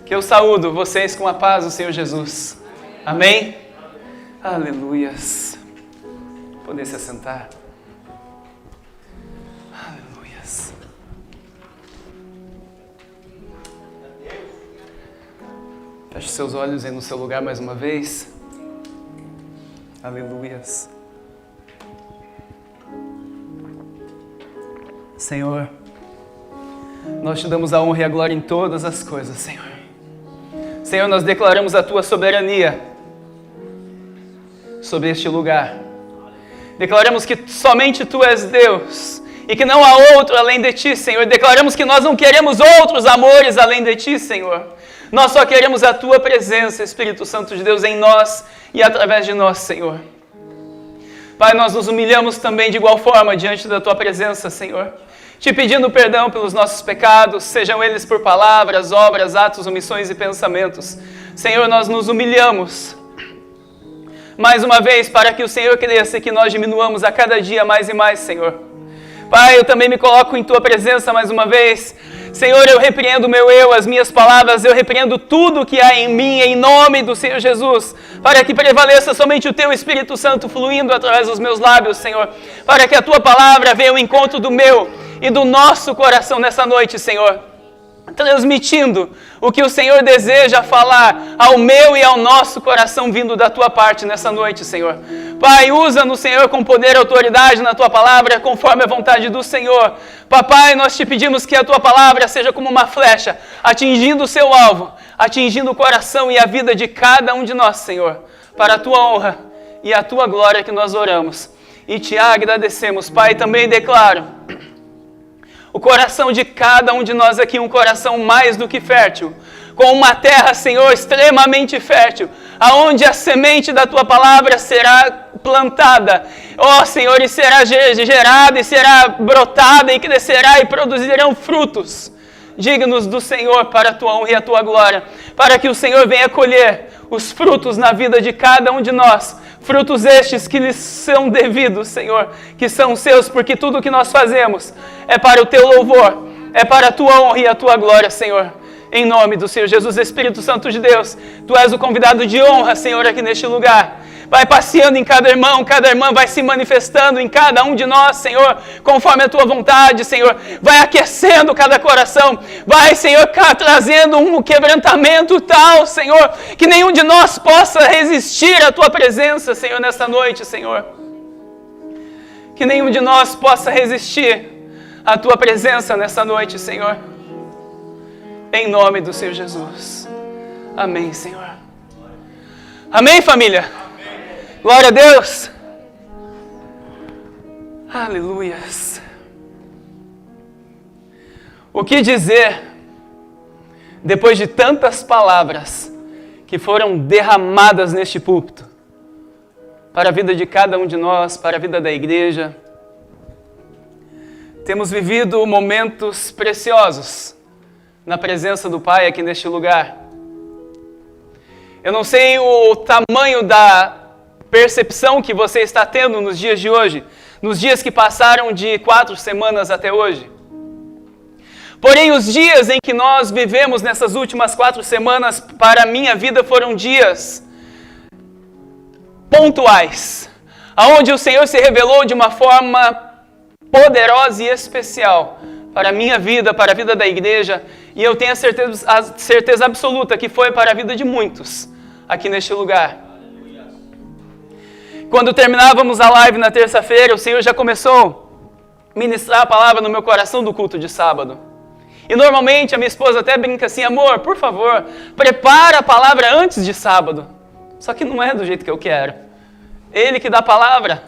que eu saúdo vocês com a paz do Senhor Jesus. Amém? Aleluias. Poder se assentar. Aleluias. Feche seus olhos aí no seu lugar mais uma vez. Aleluias. Senhor, nós te damos a honra e a glória em todas as coisas, Senhor. Senhor, nós declaramos a tua soberania sobre este lugar. Declaramos que somente tu és Deus e que não há outro além de ti, Senhor. Declaramos que nós não queremos outros amores além de ti, Senhor. Nós só queremos a tua presença, Espírito Santo de Deus, em nós e através de nós, Senhor. Pai, nós nos humilhamos também de igual forma diante da tua presença, Senhor, te pedindo perdão pelos nossos pecados, sejam eles por palavras, obras, atos, omissões e pensamentos. Senhor, nós nos humilhamos mais uma vez para que o Senhor cresça e que nós diminuamos a cada dia mais e mais, Senhor. Pai, eu também me coloco em tua presença mais uma vez. Senhor, eu repreendo o meu eu, as minhas palavras, eu repreendo tudo que há em mim, em nome do Senhor Jesus, para que prevaleça somente o teu Espírito Santo fluindo através dos meus lábios, Senhor, para que a tua palavra venha ao encontro do meu e do nosso coração nessa noite, Senhor, transmitindo o que o Senhor deseja falar ao meu e ao nosso coração vindo da tua parte nessa noite, Senhor. Pai, usa-nos, Senhor, com poder e autoridade na tua palavra, conforme a vontade do Senhor. Papai, nós te pedimos que a tua palavra seja como uma flecha, atingindo o seu alvo, atingindo o coração e a vida de cada um de nós, Senhor, para a tua honra e a tua glória que nós oramos. E te agradecemos, Pai, também declaro o coração de cada um de nós aqui, um coração mais do que fértil, com uma terra, Senhor, extremamente fértil, aonde a semente da tua palavra será plantada, ó Senhor, e será gerada, e será brotada, e crescerá, e produzirão frutos dignos do Senhor para a tua honra e a tua glória, para que o Senhor venha colher os frutos na vida de cada um de nós, frutos estes que lhes são devidos, Senhor, que são seus, porque tudo o que nós fazemos é para o teu louvor, é para a tua honra e a tua glória, Senhor. Em nome do Senhor Jesus, Espírito Santo de Deus, tu és o convidado de honra, Senhor, aqui neste lugar. Vai passeando em cada irmão vai se manifestando em cada um de nós, Senhor, conforme a tua vontade, Senhor. Vai aquecendo cada coração, vai, Senhor, trazendo um quebrantamento tal, Senhor, que nenhum de nós possa resistir à tua presença, Senhor, nessa noite, Senhor. Que nenhum de nós possa resistir à tua presença nessa noite, Senhor. Em nome do Senhor Jesus. Amém, Senhor. Amém, família? Glória a Deus. Aleluias. O que dizer depois de tantas palavras que foram derramadas neste púlpito para a vida de cada um de nós, para a vida da igreja? Temos vivido momentos preciosos na presença do Pai aqui neste lugar. Eu não sei o tamanho da percepção que você está tendo nos dias de hoje, nos dias que passaram de 4 semanas até hoje. Porém, os dias em que nós vivemos nessas últimas 4 semanas, para a minha vida, foram dias pontuais, onde o Senhor se revelou de uma forma poderosa e especial para a minha vida, para a vida da igreja, e eu tenho a certeza absoluta que foi para a vida de muitos aqui neste lugar. Quando terminávamos a live na terça-feira, o Senhor já começou a ministrar a palavra no meu coração do culto de sábado. E normalmente a minha esposa até brinca assim: amor, por favor, prepara a palavra antes de sábado. Só que não é do jeito que eu quero. Ele que dá a palavra.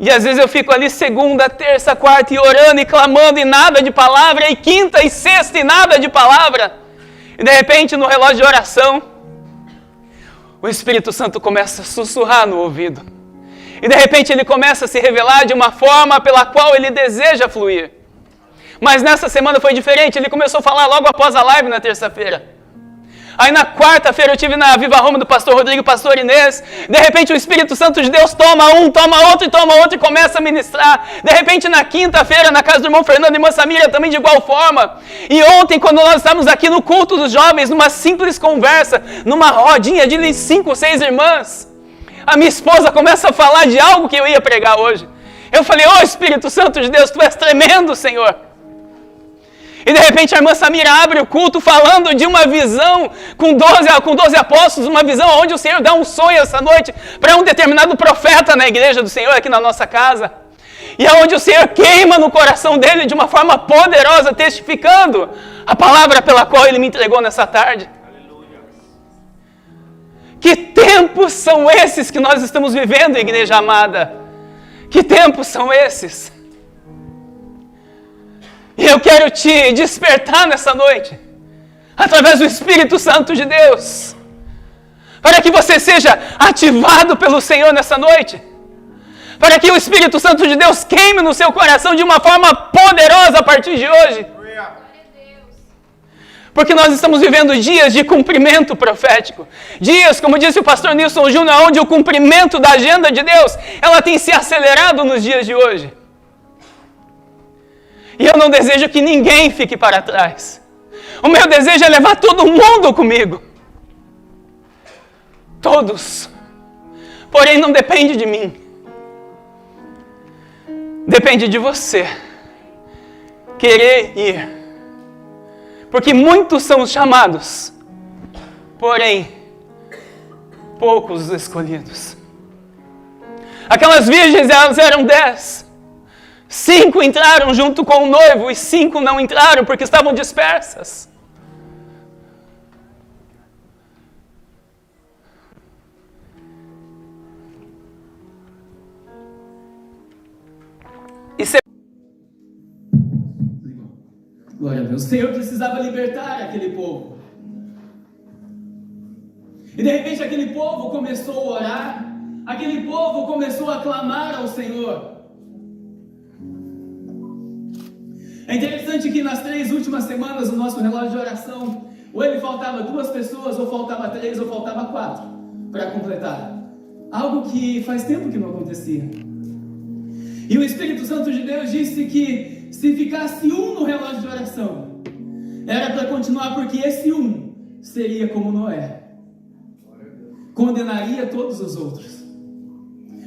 E às vezes eu fico ali segunda, terça, quarta e orando e clamando e nada de palavra, e quinta e sexta e nada de palavra. E de repente no relógio de oração, o Espírito Santo começa a sussurrar no ouvido. E de repente ele começa a se revelar de uma forma pela qual ele deseja fluir. Mas nessa semana foi diferente, ele começou a falar logo após a live na terça-feira. Aí na quarta-feira eu estive na Viva Roma do pastor Rodrigo e pastor Inês. De repente o Espírito Santo de Deus toma outro e começa a ministrar. De repente na quinta-feira na casa do irmão Fernando e irmã Samira também de igual forma. E ontem quando nós estávamos aqui no culto dos jovens, numa simples conversa, numa rodinha de 5, 6 irmãs, a minha esposa começa a falar de algo que eu ia pregar hoje. Eu falei, Espírito Santo de Deus, Tu és tremendo, Senhor. E de repente a irmã Samira abre o culto falando de uma visão com 12 apóstolos, uma visão onde o Senhor dá um sonho essa noite para um determinado profeta na igreja do Senhor aqui na nossa casa. E aonde o Senhor queima no coração dele de uma forma poderosa, testificando a palavra pela qual ele me entregou nessa tarde. Que tempos são esses que nós estamos vivendo, igreja amada? Que tempos são esses? E eu quero te despertar nessa noite, através do Espírito Santo de Deus, para que você seja ativado pelo Senhor nessa noite, para que o Espírito Santo de Deus queime no seu coração de uma forma poderosa a partir de hoje. Porque nós estamos vivendo dias de cumprimento profético. Dias, como disse o pastor Nilson Júnior, onde o cumprimento da agenda de Deus, ela tem se acelerado nos dias de hoje. E eu não desejo que ninguém fique para trás. O meu desejo é levar todo mundo comigo. Todos. Porém, não depende de mim. Depende de você querer ir. Porque muitos são os chamados, porém, poucos os escolhidos. Aquelas virgens, elas eram 10. 5 entraram junto com o noivo e 5 não entraram porque estavam dispersas. Glória a Deus. O Senhor precisava libertar aquele povo. E de repente aquele povo começou a orar. Aquele povo começou a clamar ao Senhor. É interessante que nas 3 últimas semanas do nosso relógio de oração, ou ele faltava 2 pessoas, ou faltava 3, ou faltava 4 para completar. Algo que faz tempo que não acontecia. E o Espírito Santo de Deus disse que se ficasse um no relógio de oração, era para continuar, porque esse um seria como Noé. Condenaria todos os outros.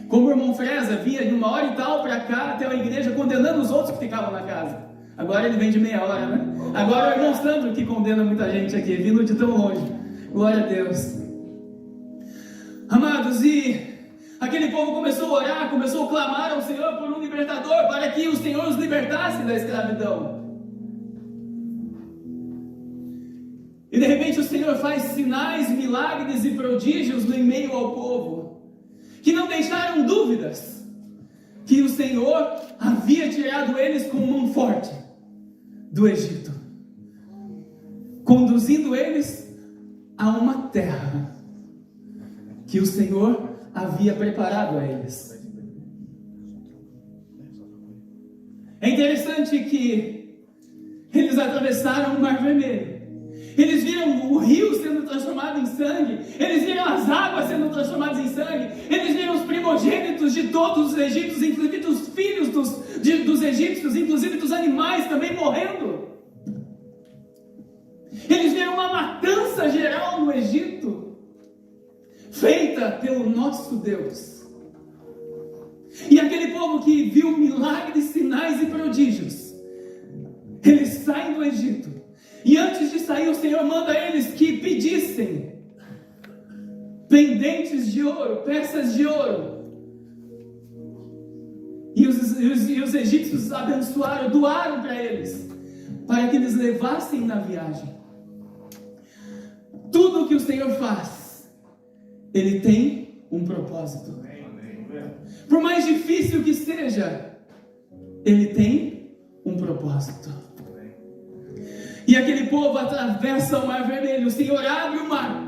Como o irmão Freza vinha de 1h para cá até a igreja, condenando os outros que ficavam na casa. Agora ele vem de meia hora, né? Agora é o irmão Sandro que condena muita gente aqui, vindo de tão longe. Glória a Deus. Amados, e aquele povo começou a orar, começou a clamar ao Senhor por um libertador, para que o Senhor os libertasse da escravidão. E de repente o Senhor faz sinais, milagres e prodígios no meio ao povo, que não deixaram dúvidas que o Senhor havia tirado eles com mão forte do Egito, conduzindo eles a uma terra que o Senhor havia preparado a eles. É interessante que eles atravessaram o Mar Vermelho. Eles viram o rio sendo transformado em sangue. Eles viram as águas sendo transformadas em sangue. Eles viram os primogênitos de todos os egípcios, inclusive os filhos dos egípcios, inclusive dos animais também morrendo. Eles viram uma matança geral no Egito, feita pelo nosso Deus. E aquele povo que viu milagres, sinais e prodígios, eles saem do Egito. E antes de sair, o Senhor manda eles que pedissem pendentes de ouro, peças de ouro. E os egípcios abençoaram, doaram para eles, para que eles levassem na viagem. Tudo o que o Senhor faz, Ele tem um propósito. Por mais difícil que seja, Ele tem um propósito. E aquele povo atravessa o Mar Vermelho, o Senhor abre o mar,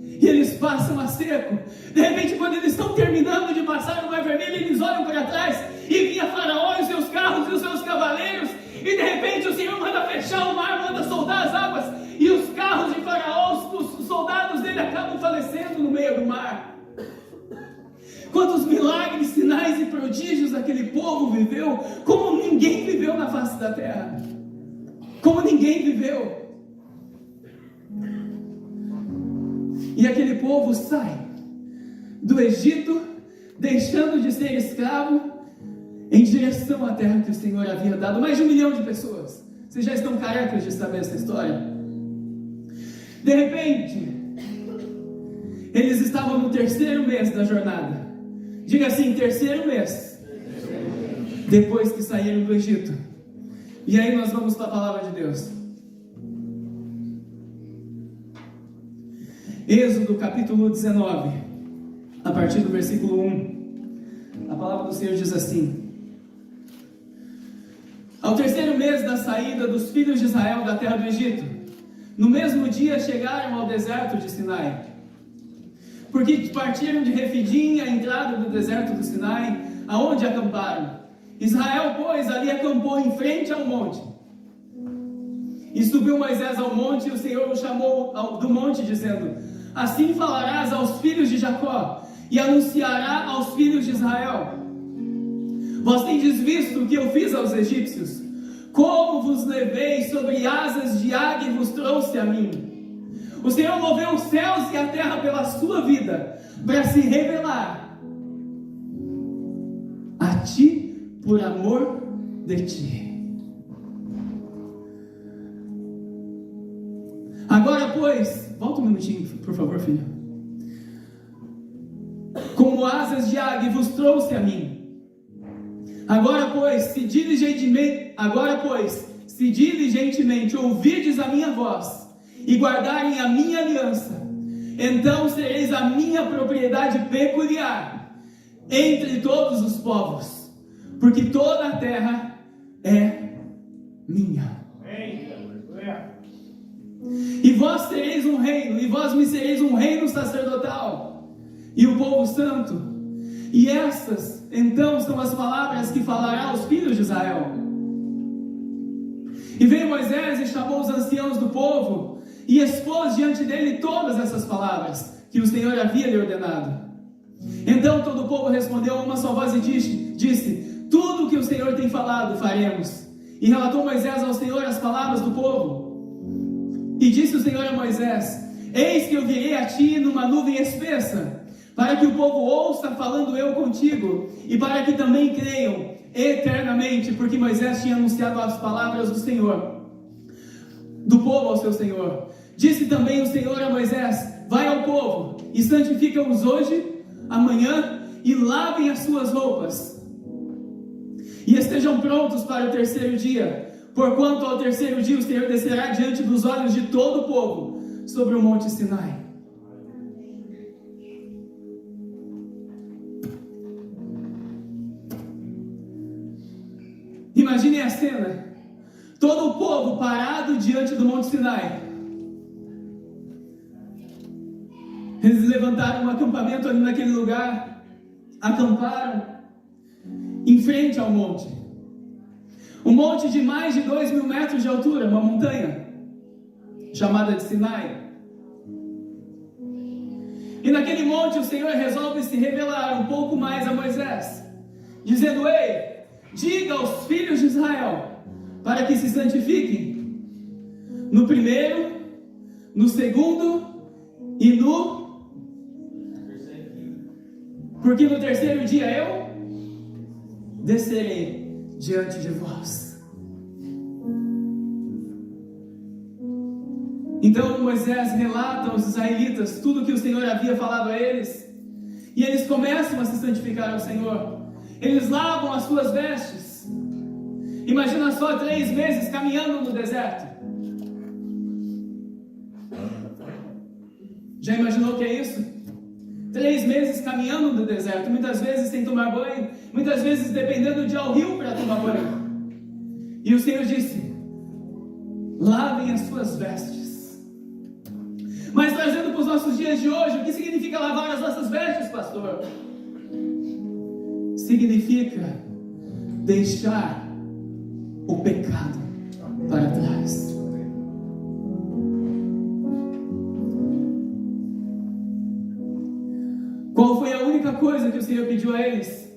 e eles passam a seco. De repente, quando eles estão terminando de passar o Mar Vermelho, eles olham para trás, e vinha Faraó e os seus carros e os seus cavaleiros, e de repente o Senhor manda fechar o mar, manda soltar as águas, e os carros de Faraó, os quantos milagres, sinais e prodígios aquele povo viveu, como ninguém viveu na face da terra. Como ninguém viveu. E aquele povo sai do Egito, deixando de ser escravo, em direção à terra que o Senhor havia dado. Mais de 1 milhão de pessoas. Vocês já estão carecas de saber essa história? De repente, eles estavam no 3º mês da jornada. Diga assim, 3º mês. Depois que saíram do Egito. E aí nós vamos para a palavra de Deus. Êxodo capítulo 19, a partir do versículo 1. A palavra do Senhor diz assim: ao 3º mês da saída dos filhos de Israel da terra do Egito, no mesmo dia chegaram ao deserto de Sinai. Porque partiram de Refidim, a entrada do deserto do Sinai, aonde acamparam. Israel, pois, ali acampou em frente ao monte. E subiu Moisés ao monte, e o Senhor o chamou do monte, dizendo: assim falarás aos filhos de Jacó, e anunciará aos filhos de Israel: vós tendes visto o que eu fiz aos egípcios, como vos levei sobre asas de águia e vos trouxe a mim. O Senhor moveu os céus e a terra pela sua vida, para se revelar a ti por amor de ti. Agora, pois, volta um minutinho, por favor, filho. Como asas de águia vos trouxe a mim. Agora, pois, se diligentemente ouvirdes a minha voz e guardarem a minha aliança, então sereis a minha propriedade peculiar entre todos os povos, porque toda a terra é minha. E vós sereis um reino, e vós me sereis um reino sacerdotal, e o povo santo. E estas, então, são as palavras que falará aos filhos de Israel. E veio Moisés e chamou os anciãos do povo, e expôs diante dele todas essas palavras, que o Senhor havia lhe ordenado. Então todo o povo respondeu a uma só voz e disse: tudo o que o Senhor tem falado, faremos. E relatou Moisés ao Senhor as palavras do povo. E disse o Senhor a Moisés: eis que eu virei a ti numa nuvem espessa, para que o povo ouça falando eu contigo, e para que também creiam eternamente, porque Moisés tinha anunciado as palavras do Senhor, do povo ao seu Senhor. Disse também o Senhor a Moisés: vai ao povo, e santifica-os hoje, amanhã, e lavem as suas roupas, e estejam prontos para o 3º dia, porquanto ao 3º dia o Senhor descerá diante dos olhos de todo o povo, sobre o monte Sinai. Imaginem a cena, todo o povo parado diante do monte Sinai. Eles levantaram um acampamento ali naquele lugar, acamparam em frente ao monte. Um monte de mais de 2.000 metros de altura, uma montanha, chamada de Sinai. E naquele monte o Senhor resolve se revelar um pouco mais a Moisés, dizendo: ei, diga aos filhos de Israel, para que se santifiquem, no 1º, no 2º e no... porque no 3º dia eu descerei diante de vós. Então Moisés relata aos israelitas tudo o que o Senhor havia falado a eles, e eles começam a se santificar ao Senhor. Eles lavam as suas vestes. Imagina só, 3 meses caminhando no deserto. Já imaginou o que é isso? 3 meses caminhando no deserto, muitas vezes sem tomar banho, muitas vezes dependendo de ir ao rio para tomar banho. E o Senhor disse: lavem as suas vestes. Mas trazendo para os nossos dias de hoje, o que significa lavar as nossas vestes, pastor? Significa deixar o pecado para trás. Qual foi a única coisa que o Senhor pediu a eles?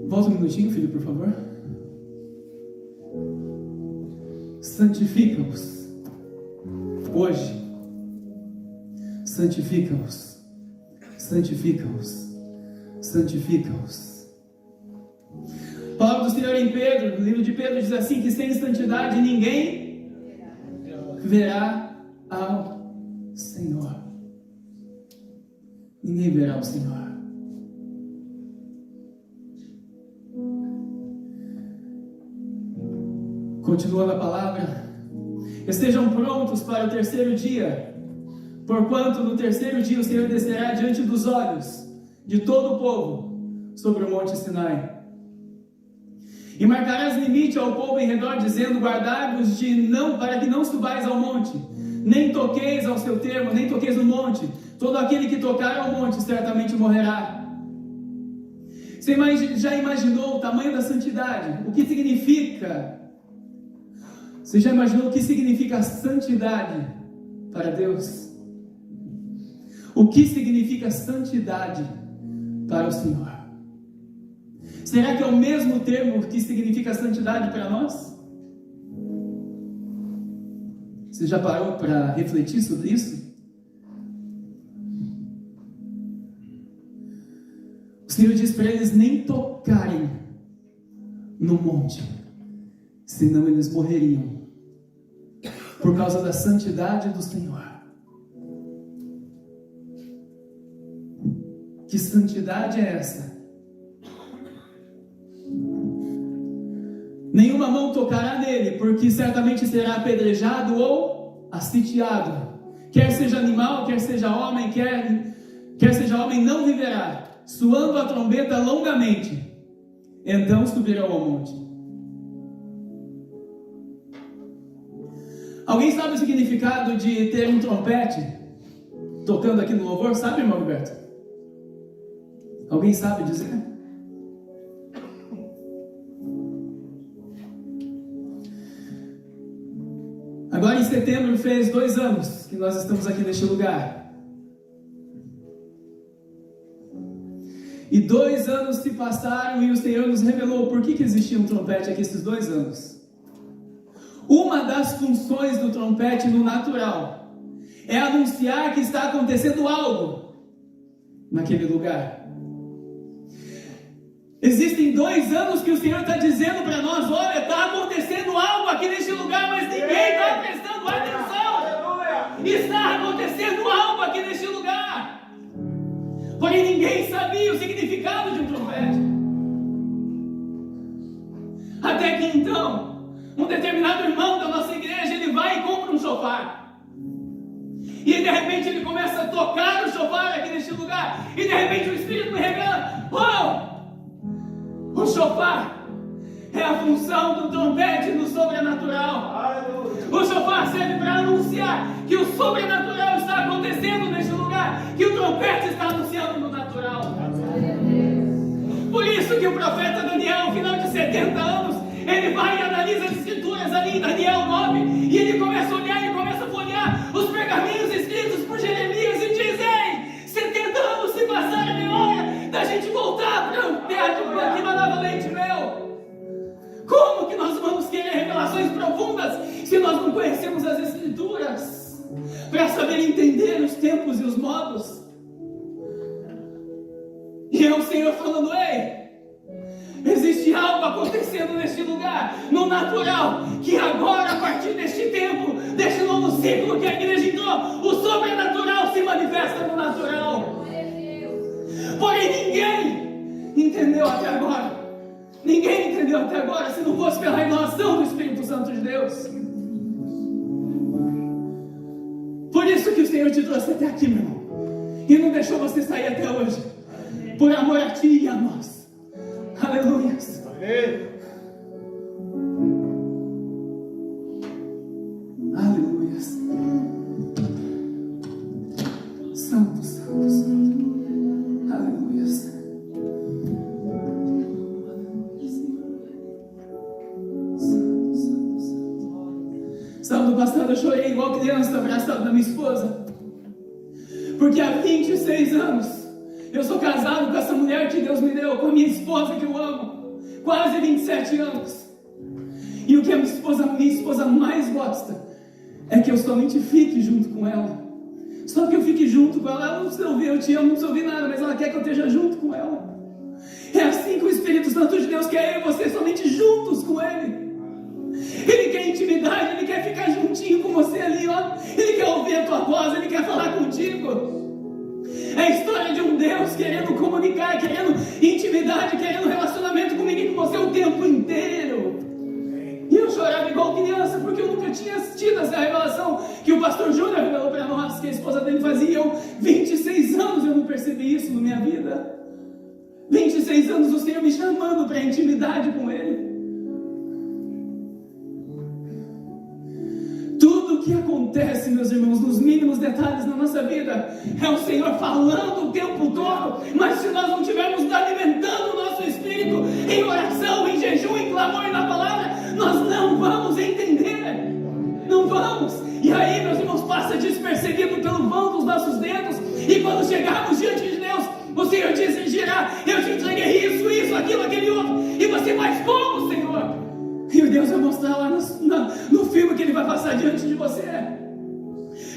Volta um minutinho, filho, por favor. Santifica-os hoje. Santifica-os. Santifica-os. Santifica-os. A palavra do Senhor em Pedro, no livro de Pedro, diz assim: que sem santidade ninguém verá ao Senhor. Ninguém verá o Senhor. Continuando a palavra: estejam prontos para o terceiro dia, porquanto no terceiro dia o Senhor descerá diante dos olhos de todo o povo sobre o monte Sinai. E marcarás limite ao povo em redor, dizendo: guardai-vos para que não subais ao monte, nem toqueis ao seu termo, nem toqueis no monte. Todo aquele que tocar ao monte certamente morrerá. Você já imaginou o tamanho da santidade? O que significa? Você já imaginou o que significa a santidade para Deus? O que significa santidade para o Senhor? Será que é o mesmo termo que significa santidade para nós? Você já parou para refletir sobre isso? O Senhor diz para eles nem tocarem no monte, senão eles morreriam, por causa da santidade do Senhor. Que santidade é essa? Nenhuma mão tocará nele, porque certamente será apedrejado ou assitiado. Quer seja animal, quer seja homem, quer seja homem, não viverá, suando a trombeta longamente. Então subirão ao monte. Alguém sabe o significado de ter um trompete tocando aqui no louvor? Sabe, irmão Roberto? Alguém sabe dizer? Agora em setembro fez 2 anos que nós estamos aqui neste lugar. E 2 anos se passaram e o Senhor nos revelou por que existia um trompete aqui esses 2 anos. Uma das funções do trompete no natural é anunciar que está acontecendo algo naquele lugar. Existem 2 anos que o Senhor está dizendo para nós: olha, está acontecendo algo aqui neste lugar, mas ninguém está prestando atenção. Está acontecendo algo aqui neste lugar. Porém ninguém sabia o significado de um trompete. Até que então, um determinado irmão da nossa igreja, ele vai e compra um shofar. E de repente ele começa a tocar o shofar aqui neste lugar. E de repente o Espírito me revela: uau! O shofar é a função do trompete no sobrenatural. O shofar serve para anunciar que o sobrenatural está acontecendo neste lugar, que o trompete está anunciando no natural. Por isso que o profeta Daniel, no final de 70 anos, ele vai e analisa as escrituras ali em Daniel 9, e ele começa a olhar, ele começa a folhear os pergaminhos escritos por Jeremias e diz: ei, 70 anos se passaram, é hora da gente voltar para o terra que mandava leite e mel. Como que nós vamos querer revelações profundas se nós não conhecemos as escrituras para saber entender os tempos e os modos? E é o Senhor falando: ei, existe algo acontecendo neste lugar, no natural, que agora, a partir deste tempo, deste novo ciclo que a igreja entrou, o sobrenatural se manifesta no natural. Porém ninguém entendeu até agora. Ninguém entendeu até agora, se não fosse pela revelação do Espírito Santo de Deus. Por isso que o Senhor te trouxe até aqui, meu irmão, e não deixou você sair até hoje, por amor a ti e a nós. Aleluia. Aleluia. Santo, santo, santo. Aleluia. Sábado passado eu chorei igual criança abraçado da minha esposa, Porque há 26 anos eu sou casado com essa mulher que Deus me deu, com a minha esposa que eu amo, quase 27 anos. E o que a minha esposa mais gosta é que eu somente fique junto com ela. Só que eu fique junto com ela. Ela não precisa ouvir eu te amo, não precisa ouvir nada, mas ela quer que eu esteja junto com ela. É assim que o Espírito Santo de Deus quer eu e você somente juntos com Ele. Ele quer intimidade, Ele quer ficar juntinho com você ali, ó. Ele quer ouvir a tua voz, Ele quer falar contigo. É a história de um Deus querendo comunicar, querendo intimidade, querendo relacionamento comigo e com você o tempo inteiro. E eu chorava igual criança, porque eu nunca tinha tido essa revelação que o pastor Júnior revelou para nós, que a esposa dele fazia. Eu, 26 anos eu não percebi isso na minha vida. 26 anos o Senhor me chamando para intimidade com Ele. Tudo que acontece, meus irmãos, nos mínimos detalhes na nossa vida, é o Senhor falando o tempo todo. Mas se nós não estivermos alimentando o nosso espírito em oração, em jejum, em clamor e na palavra, nós não vamos entender. Não vamos. E aí, meus irmãos, passa despercebido pelo vão dos nossos dedos. E quando chegarmos diante de Deus, o Senhor diz: Girá, eu te entreguei isso, aquilo, aquele outro. E você faz como, Senhor? E Deus vai mostrar lá no filme que Ele vai passar diante de você.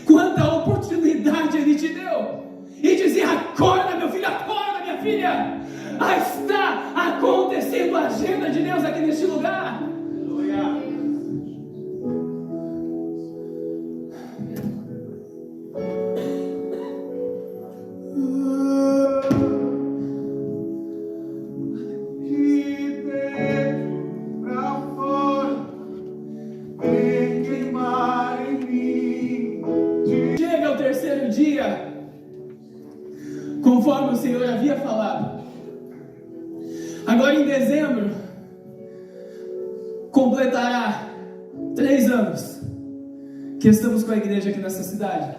Quanta oportunidade Ele te deu. E dizer: acorda, meu filho, acorda, minha filha. Está acontecendo a agenda de Deus aqui neste lugar. Aleluia. Chega ao terceiro dia, conforme o Senhor havia falado. Agora em dezembro completará 3 anos que estamos com a igreja aqui nessa cidade.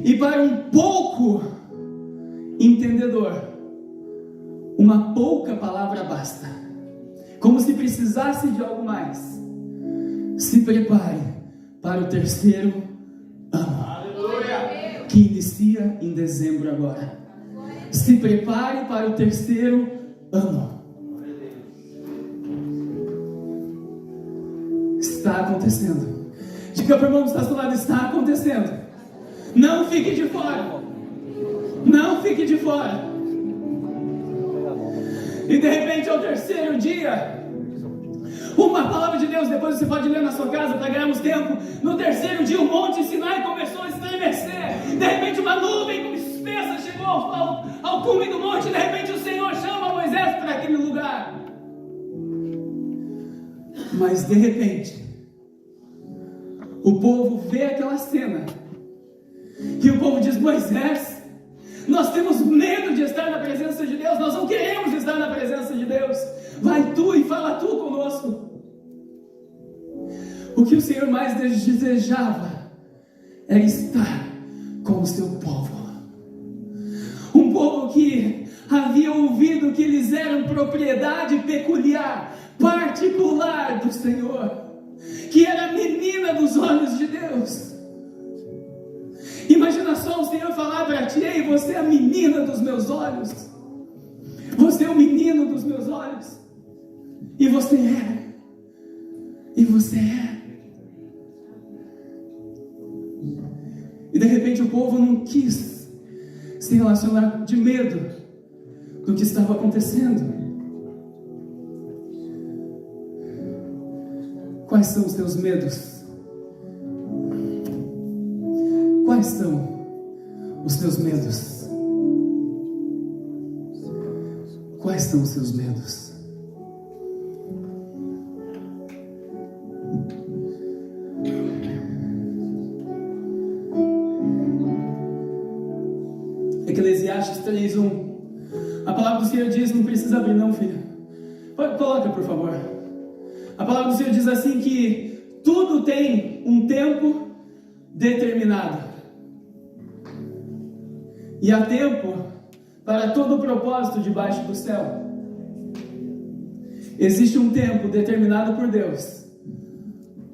E para um pouco entendedor, uma pouca palavra basta. Como se precisasse de algo mais. Se prepare para o terceiro ano. Aleluia. Que inicia em dezembro agora. Se prepare para o terceiro ano. Está acontecendo. Diga para o irmão que está do lado: está acontecendo. Não fique de fora. Não fique de fora. E de repente ao terceiro dia, uma palavra de Deus, depois você pode ler na sua casa para ganharmos tempo. No terceiro dia o monte Sinai começou a estremecer. De repente uma nuvem espessa chegou ao cume do monte. De repente o Senhor chama Moisés para aquele lugar. Mas de repente o povo vê aquela cena e o povo diz: Moisés, nós temos medo de estar na presença de Deus, nós não queremos estar na presença de Deus. Vai tu e fala tu conosco. O que o Senhor mais desejava era estar com o seu povo. Um povo que havia ouvido que eles eram propriedade peculiar, particular do Senhor, que era a menina dos olhos de Deus. Imagina só o Senhor falar para ti: ei, você é a menina dos meus olhos. Você é o menino dos meus olhos. E você é. E você é. E de repente o povo não quis se relacionar, de medo do que estava acontecendo. Quais são os teus medos? Quais são os teus medos? Quais são os seus medos? Eclesiastes 3:1. A palavra do Senhor diz, não precisa abrir não, filho. Coloca, por favor. A palavra do Senhor diz assim que tudo tem um tempo determinado. E há tempo para todo o propósito debaixo do céu. Existe um tempo determinado por Deus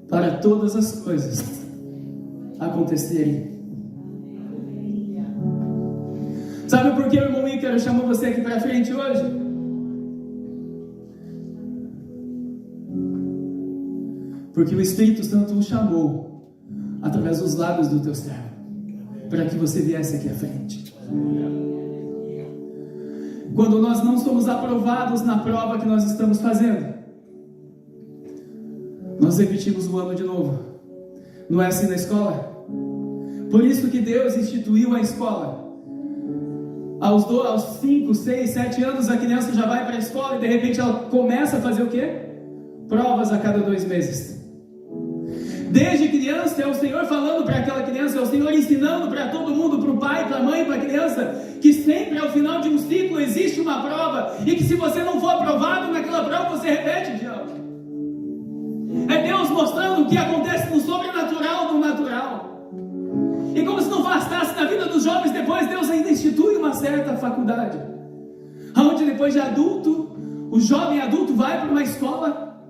para todas as coisas acontecerem. Senhor chamou você aqui para frente hoje? Porque o Espírito Santo o chamou através dos lábios do teu servo, para que você viesse aqui à frente. Quando nós não somos aprovados na prova que nós estamos fazendo, nós repetimos o ano de novo. Não é assim na escola? Por isso que Deus instituiu a escola. Aos 5, 6, 7 anos a criança já vai para a escola e de repente ela começa a fazer o quê? Provas a cada 2 meses. Desde criança é o Senhor falando para aquela criança, é o Senhor ensinando para todo mundo, para o pai, para a mãe, para a criança, que sempre ao final de um ciclo existe uma prova, e que se você não for aprovado naquela prova, você repete de ano. É Deus mostrando o que acontece no sobrenatural do natural. E como se não bastasse na vida dos jovens, depois Deus ainda institui uma certa faculdade, onde depois de adulto, o jovem adulto vai para uma escola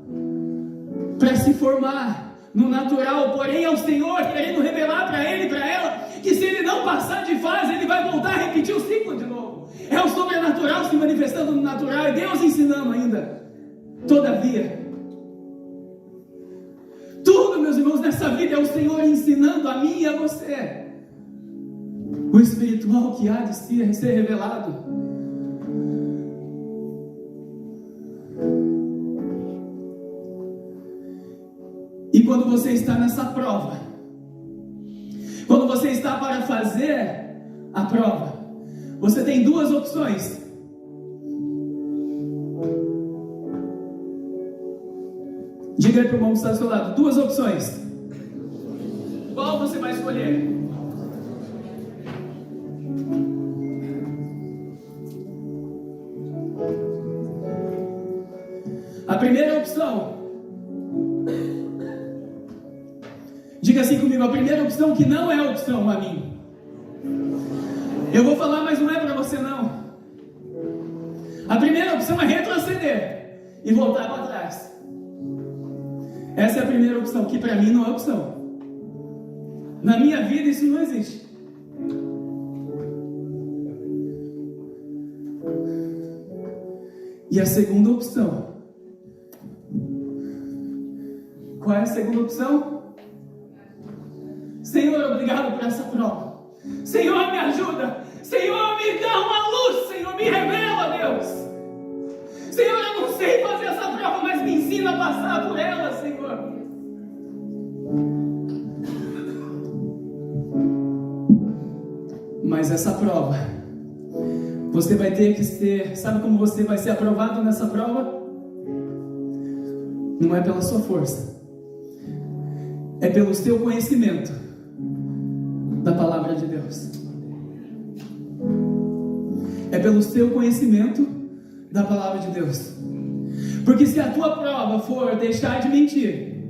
para se formar no natural, porém é o Senhor querendo revelar para ele e para ela que se ele não passar de fase, ele vai voltar a repetir o ciclo de novo. É o sobrenatural se manifestando no natural, é Deus ensinando ainda. Todavia, tudo, meus irmãos, nessa vida é o Senhor ensinando a mim e a você o espiritual que há de ser revelado. E quando você está nessa prova, quando você está para fazer a prova, você tem 2 opções. Diga aí para o irmão que está do seu lado, 2 opções. Qual você vai escolher? A primeira opção, diga assim comigo, a primeira opção que não é opção a mim. Eu vou falar, mas não é para você não. A primeira opção é retroceder e voltar para trás. Essa é a primeira opção, que para mim não é opção. Na minha vida isso não existe. E a segunda opção, qual é a segunda opção? Senhor, obrigado por essa prova. Senhor, me ajuda. Senhor, me dá uma luz. Senhor, me revela, Deus. Senhor, eu não sei fazer essa prova, mas me ensina a passar por ela, Senhor. Mas essa prova, você vai ter que ser... Sabe como você vai ser aprovado nessa prova? Não é pela sua força, é pelo seu conhecimento da palavra de Deus. É pelo seu conhecimento da palavra de Deus. Porque se a tua prova for deixar de mentir,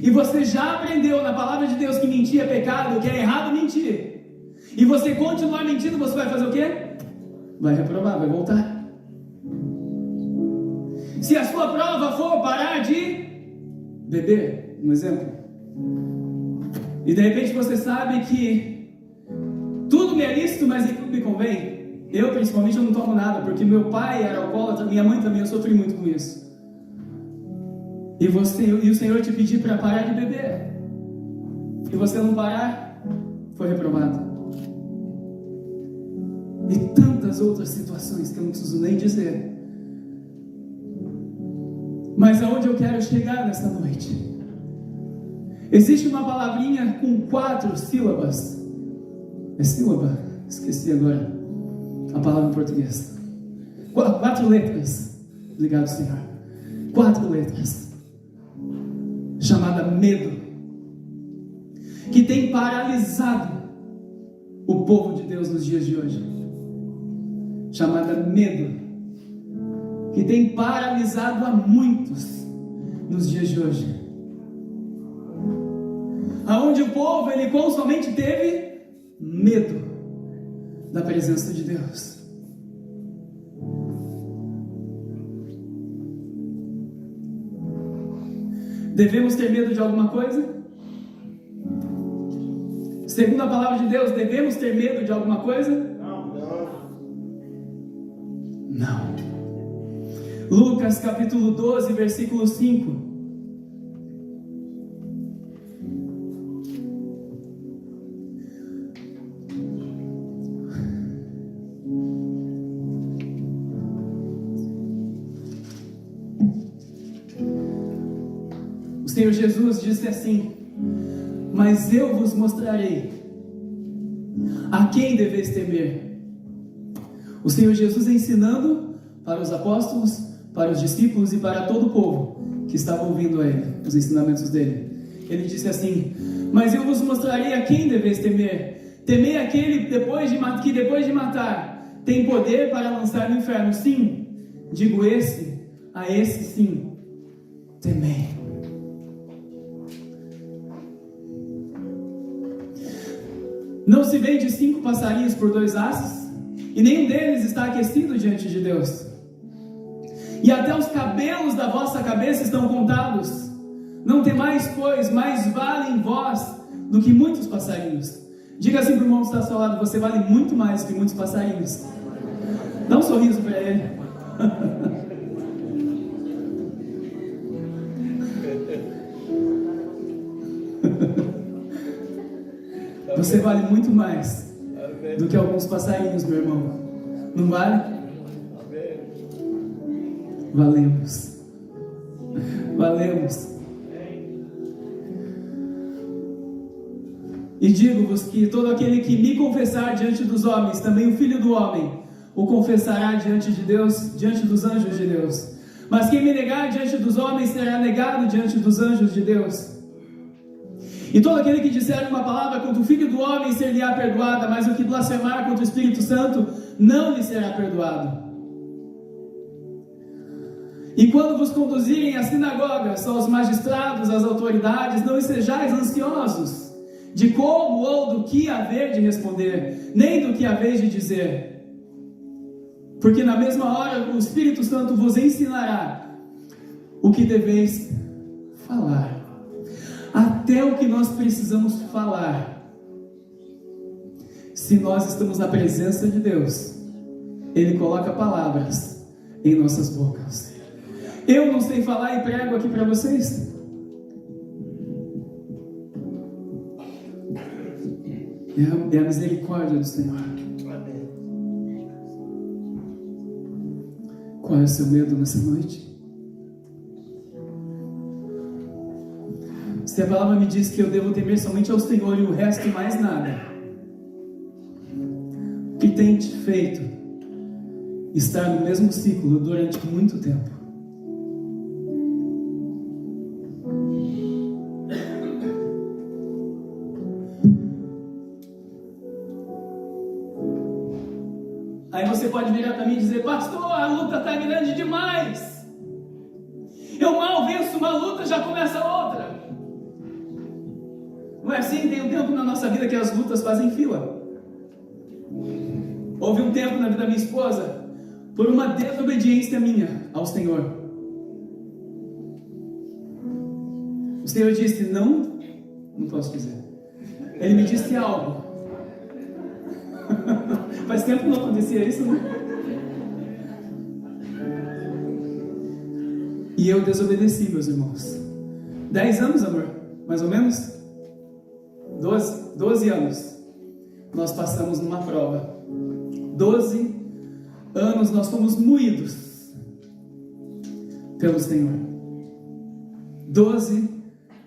e você já aprendeu na palavra de Deus que mentir é pecado, que é errado mentir, e você continuar mentindo, você vai fazer o quê? Vai reprovar, vai voltar. Se a sua prova for parar de beber, um exemplo, e de repente você sabe que tudo me é lícito, mas nem tudo me convém. Eu, principalmente, eu não tomo nada, porque meu pai era alcoólatra, minha mãe também, eu sofri muito com isso. E o Senhor te pedir para parar de beber, e você não parar, foi reprovado. E tantas outras situações que eu não preciso nem dizer. Mas aonde eu quero chegar nessa noite? Existe uma palavrinha com 4 sílabas. É sílaba? Esqueci agora a palavra em português. 4 letras. Obrigado, Senhor. 4 letras. Chamada medo. Que tem paralisado o povo de Deus nos dias de hoje. Chamada medo. Que tem paralisado a muitos nos dias de hoje. Aonde o povo, ele somente teve medo da presença de Deus. Devemos ter medo de alguma coisa? Segundo a palavra de Deus, devemos ter medo de alguma coisa? Não. Lucas capítulo 12, versículo 5. O Senhor Jesus disse assim: mas eu vos mostrarei a quem deveis temer. O Senhor Jesus ensinando para os apóstolos, para os discípulos e para todo o povo que estava ouvindo a ele, os ensinamentos dele. Ele disse assim: mas eu vos mostrarei a quem deveis temer. Temei aquele que depois de matar tem poder para lançar no inferno. Sim, digo a esse sim, temei. Não se vende 5 passarinhos por 2 asas, e nenhum deles está aquecido diante de Deus. E até os cabelos da vossa cabeça estão contados. Não temais, pois, mais valem vós do que muitos passarinhos. Diga assim para o irmão que está ao seu lado: você vale muito mais que muitos passarinhos. Dá um sorriso para ele. Você vale muito mais do que alguns passarinhos, meu irmão. Não vale? Valemos. Valemos. E digo-vos que todo aquele que me confessar diante dos homens, também o Filho do Homem o confessará diante de Deus, diante dos anjos de Deus. Mas quem me negar diante dos homens será negado diante dos anjos de Deus. E todo aquele que disser uma palavra contra o Filho do Homem ser-lhe-á perdoada, mas o que blasfemar contra o Espírito Santo não lhe será perdoado. E quando vos conduzirem às sinagogas, aos magistrados, às autoridades, não sejais ansiosos de como ou do que haver de responder, nem do que haver de dizer, porque na mesma hora o Espírito Santo vos ensinará o que deveis falar. Até o que nós precisamos falar, se nós estamos na presença de Deus, Ele coloca palavras em nossas bocas. Eu não sei falar e prego aqui para vocês. É a misericórdia do Senhor. Qual é o seu medo nessa noite? Se a palavra me diz que eu devo temer somente ao Senhor e o resto mais nada, o que tem te feito estar no mesmo ciclo durante muito tempo? Aí você pode virar para mim e dizer: pastor, a luta está grande demais. Eu mal venço uma luta, já começa outra. Não é assim? Tem um tempo na nossa vida que as lutas fazem fila. Houve um tempo na vida da minha esposa, por uma desobediência minha ao Senhor. O Senhor disse: não posso dizer. Ele me disse algo. Faz tempo que não acontecia isso, né? E eu desobedeci, meus irmãos. 10 anos, amor, mais ou menos? 12 anos nós passamos numa prova. 12 anos nós fomos moídos pelo Senhor. 12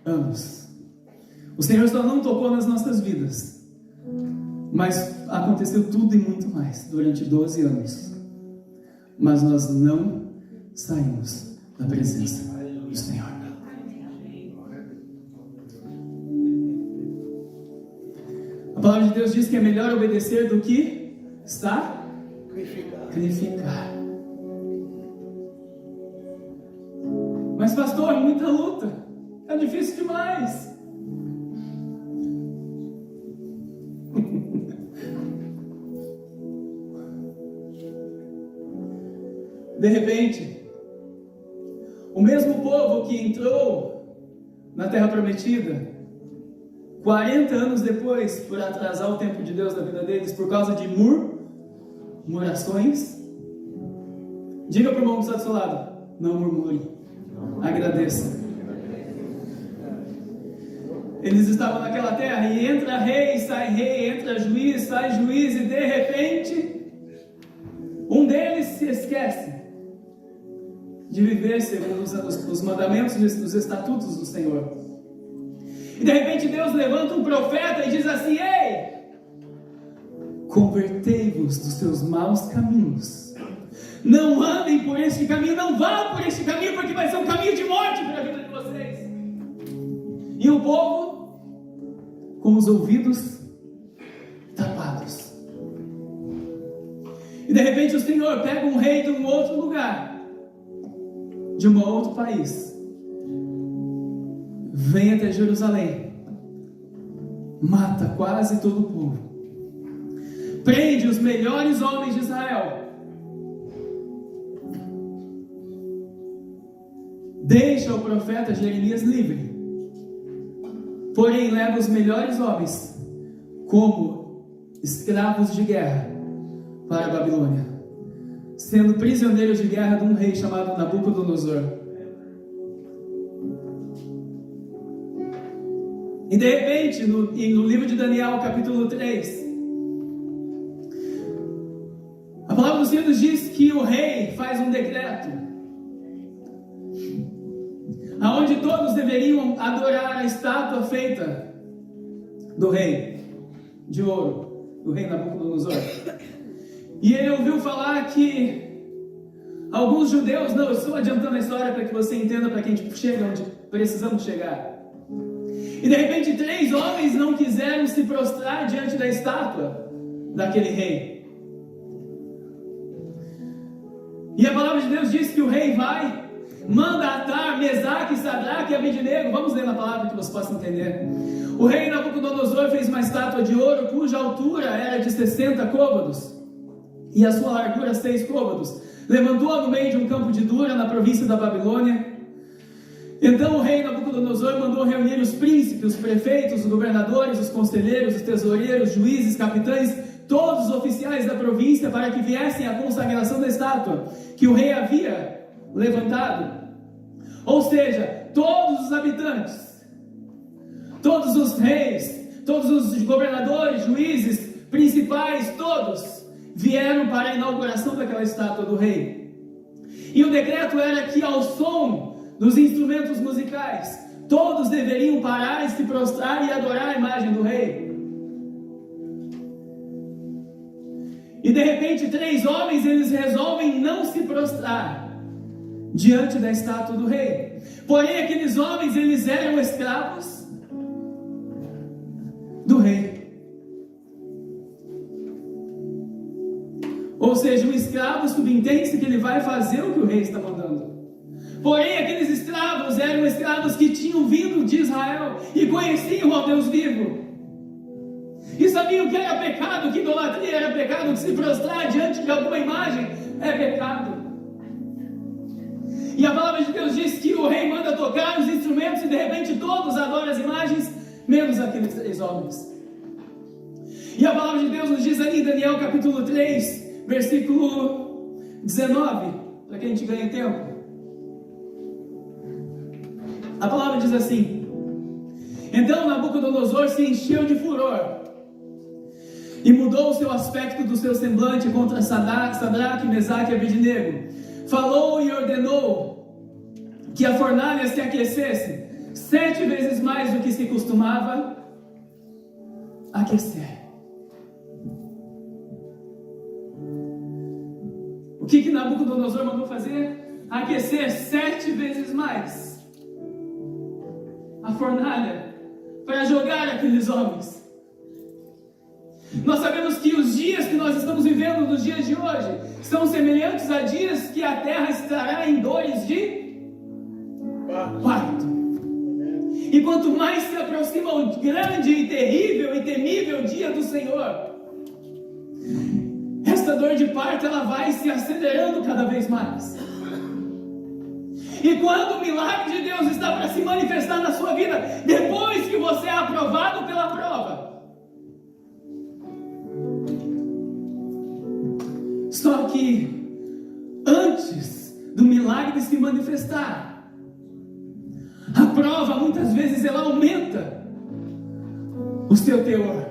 anos. O Senhor só não tocou nas nossas vidas, mas aconteceu tudo e muito mais durante 12 anos. Mas nós não saímos da presença do Senhor. A palavra de Deus diz que é melhor obedecer do que sacrificar. Mas pastor, muita luta, é difícil demais. De repente, o mesmo povo que entrou na Terra Prometida 40 anos depois, por atrasar o tempo de Deus na vida deles, por causa de murmurações, Diga para o irmão que está do seu lado: não murmure, agradeça. Eles estavam naquela terra e entra rei, entra juiz, sai juiz, e de repente um deles se esquece de viver segundo os mandamentos e os estatutos do Senhor. E de repente Deus levanta um profeta e diz assim: ei, convertei-vos dos seus maus caminhos, não andem por este caminho, não vá por este caminho, porque vai ser um caminho de morte para a vida de vocês. E o povo com os ouvidos tapados. E de repente o Senhor pega um rei de um outro lugar, de um outro país, vem até Jerusalém, mata quase todo o povo, prende os melhores homens de Israel, deixa o profeta Jeremias livre, porém leva os melhores homens como escravos de guerra para a Babilônia, sendo prisioneiros de guerra de um rei chamado Nabucodonosor. E de repente, no livro de Daniel, capítulo 3, a palavra do Senhor nos diz que o rei faz um decreto, aonde todos deveriam adorar a estátua feita do rei, de ouro, do rei Nabucodonosor. E ele ouviu falar que alguns judeus, não, eu estou adiantando a história para que você entenda, para que a gente chegue onde precisamos chegar. E de repente 3 homens não quiseram se prostrar diante da estátua daquele rei. E a palavra de Deus diz que o rei vai, manda atar Mesaque, Sadraque e Abednego. Vamos ler na palavra que você possa entender. O rei Nabucodonosor fez uma estátua de ouro cuja altura era de 60 côvados e a sua largura 6 côvados. Levantou-a no meio de um campo de Dura, na província da Babilônia. Então o rei Nabucodonosor mandou reunir os príncipes, os prefeitos, os governadores, os conselheiros, os tesoureiros, juízes, capitães, todos os oficiais da província, para que viessem à consagração da estátua que o rei havia levantado. Ou seja, todos os habitantes, todos os reis, todos os governadores, juízes, principais, todos vieram para a inauguração daquela estátua do rei. E o decreto era que, ao som dos instrumentos musicais, todos deveriam parar e se prostrar e adorar a imagem do rei. E de repente 3 homens, eles resolvem não se prostrar diante da estátua do rei. Porém aqueles homens, eles eram escravos do rei. Ou seja, o escravo subentende-se que ele vai fazer o que o rei está mandando. Porém aqueles escravos eram escravos que tinham vindo de Israel e conheciam ao Deus vivo, e sabiam que era pecado, que idolatria era pecado, que se prostrar diante de alguma imagem é pecado. E a palavra de Deus diz que o rei manda tocar os instrumentos e de repente todos adoram as imagens, menos aqueles 3 homens. E a palavra de Deus nos diz ali em Daniel capítulo 3, versículo 19, para que a gente ganhe tempo. A palavra diz assim: então Nabucodonosor se encheu de furor e mudou o seu aspecto do seu semblante contra Sadraque, Mesaque e Abednego. Falou e ordenou que a fornalha se aquecesse 7 vezes mais do que se costumava aquecer. O que Nabucodonosor mandou fazer? Aquecer 7 vezes mais a fornalha para jogar aqueles homens. Nós sabemos que os dias que nós estamos vivendo nos dias de hoje são semelhantes a dias que a terra estará em dores de parto. E quanto mais se aproxima o grande e terrível e temível dia do Senhor, esta dor de parto ela vai se acelerando cada vez mais. E quando o milagre de Deus está para se manifestar na sua vida, depois que você é aprovado pela prova, só que antes manifestar. A prova, muitas vezes, ela aumenta o seu teor.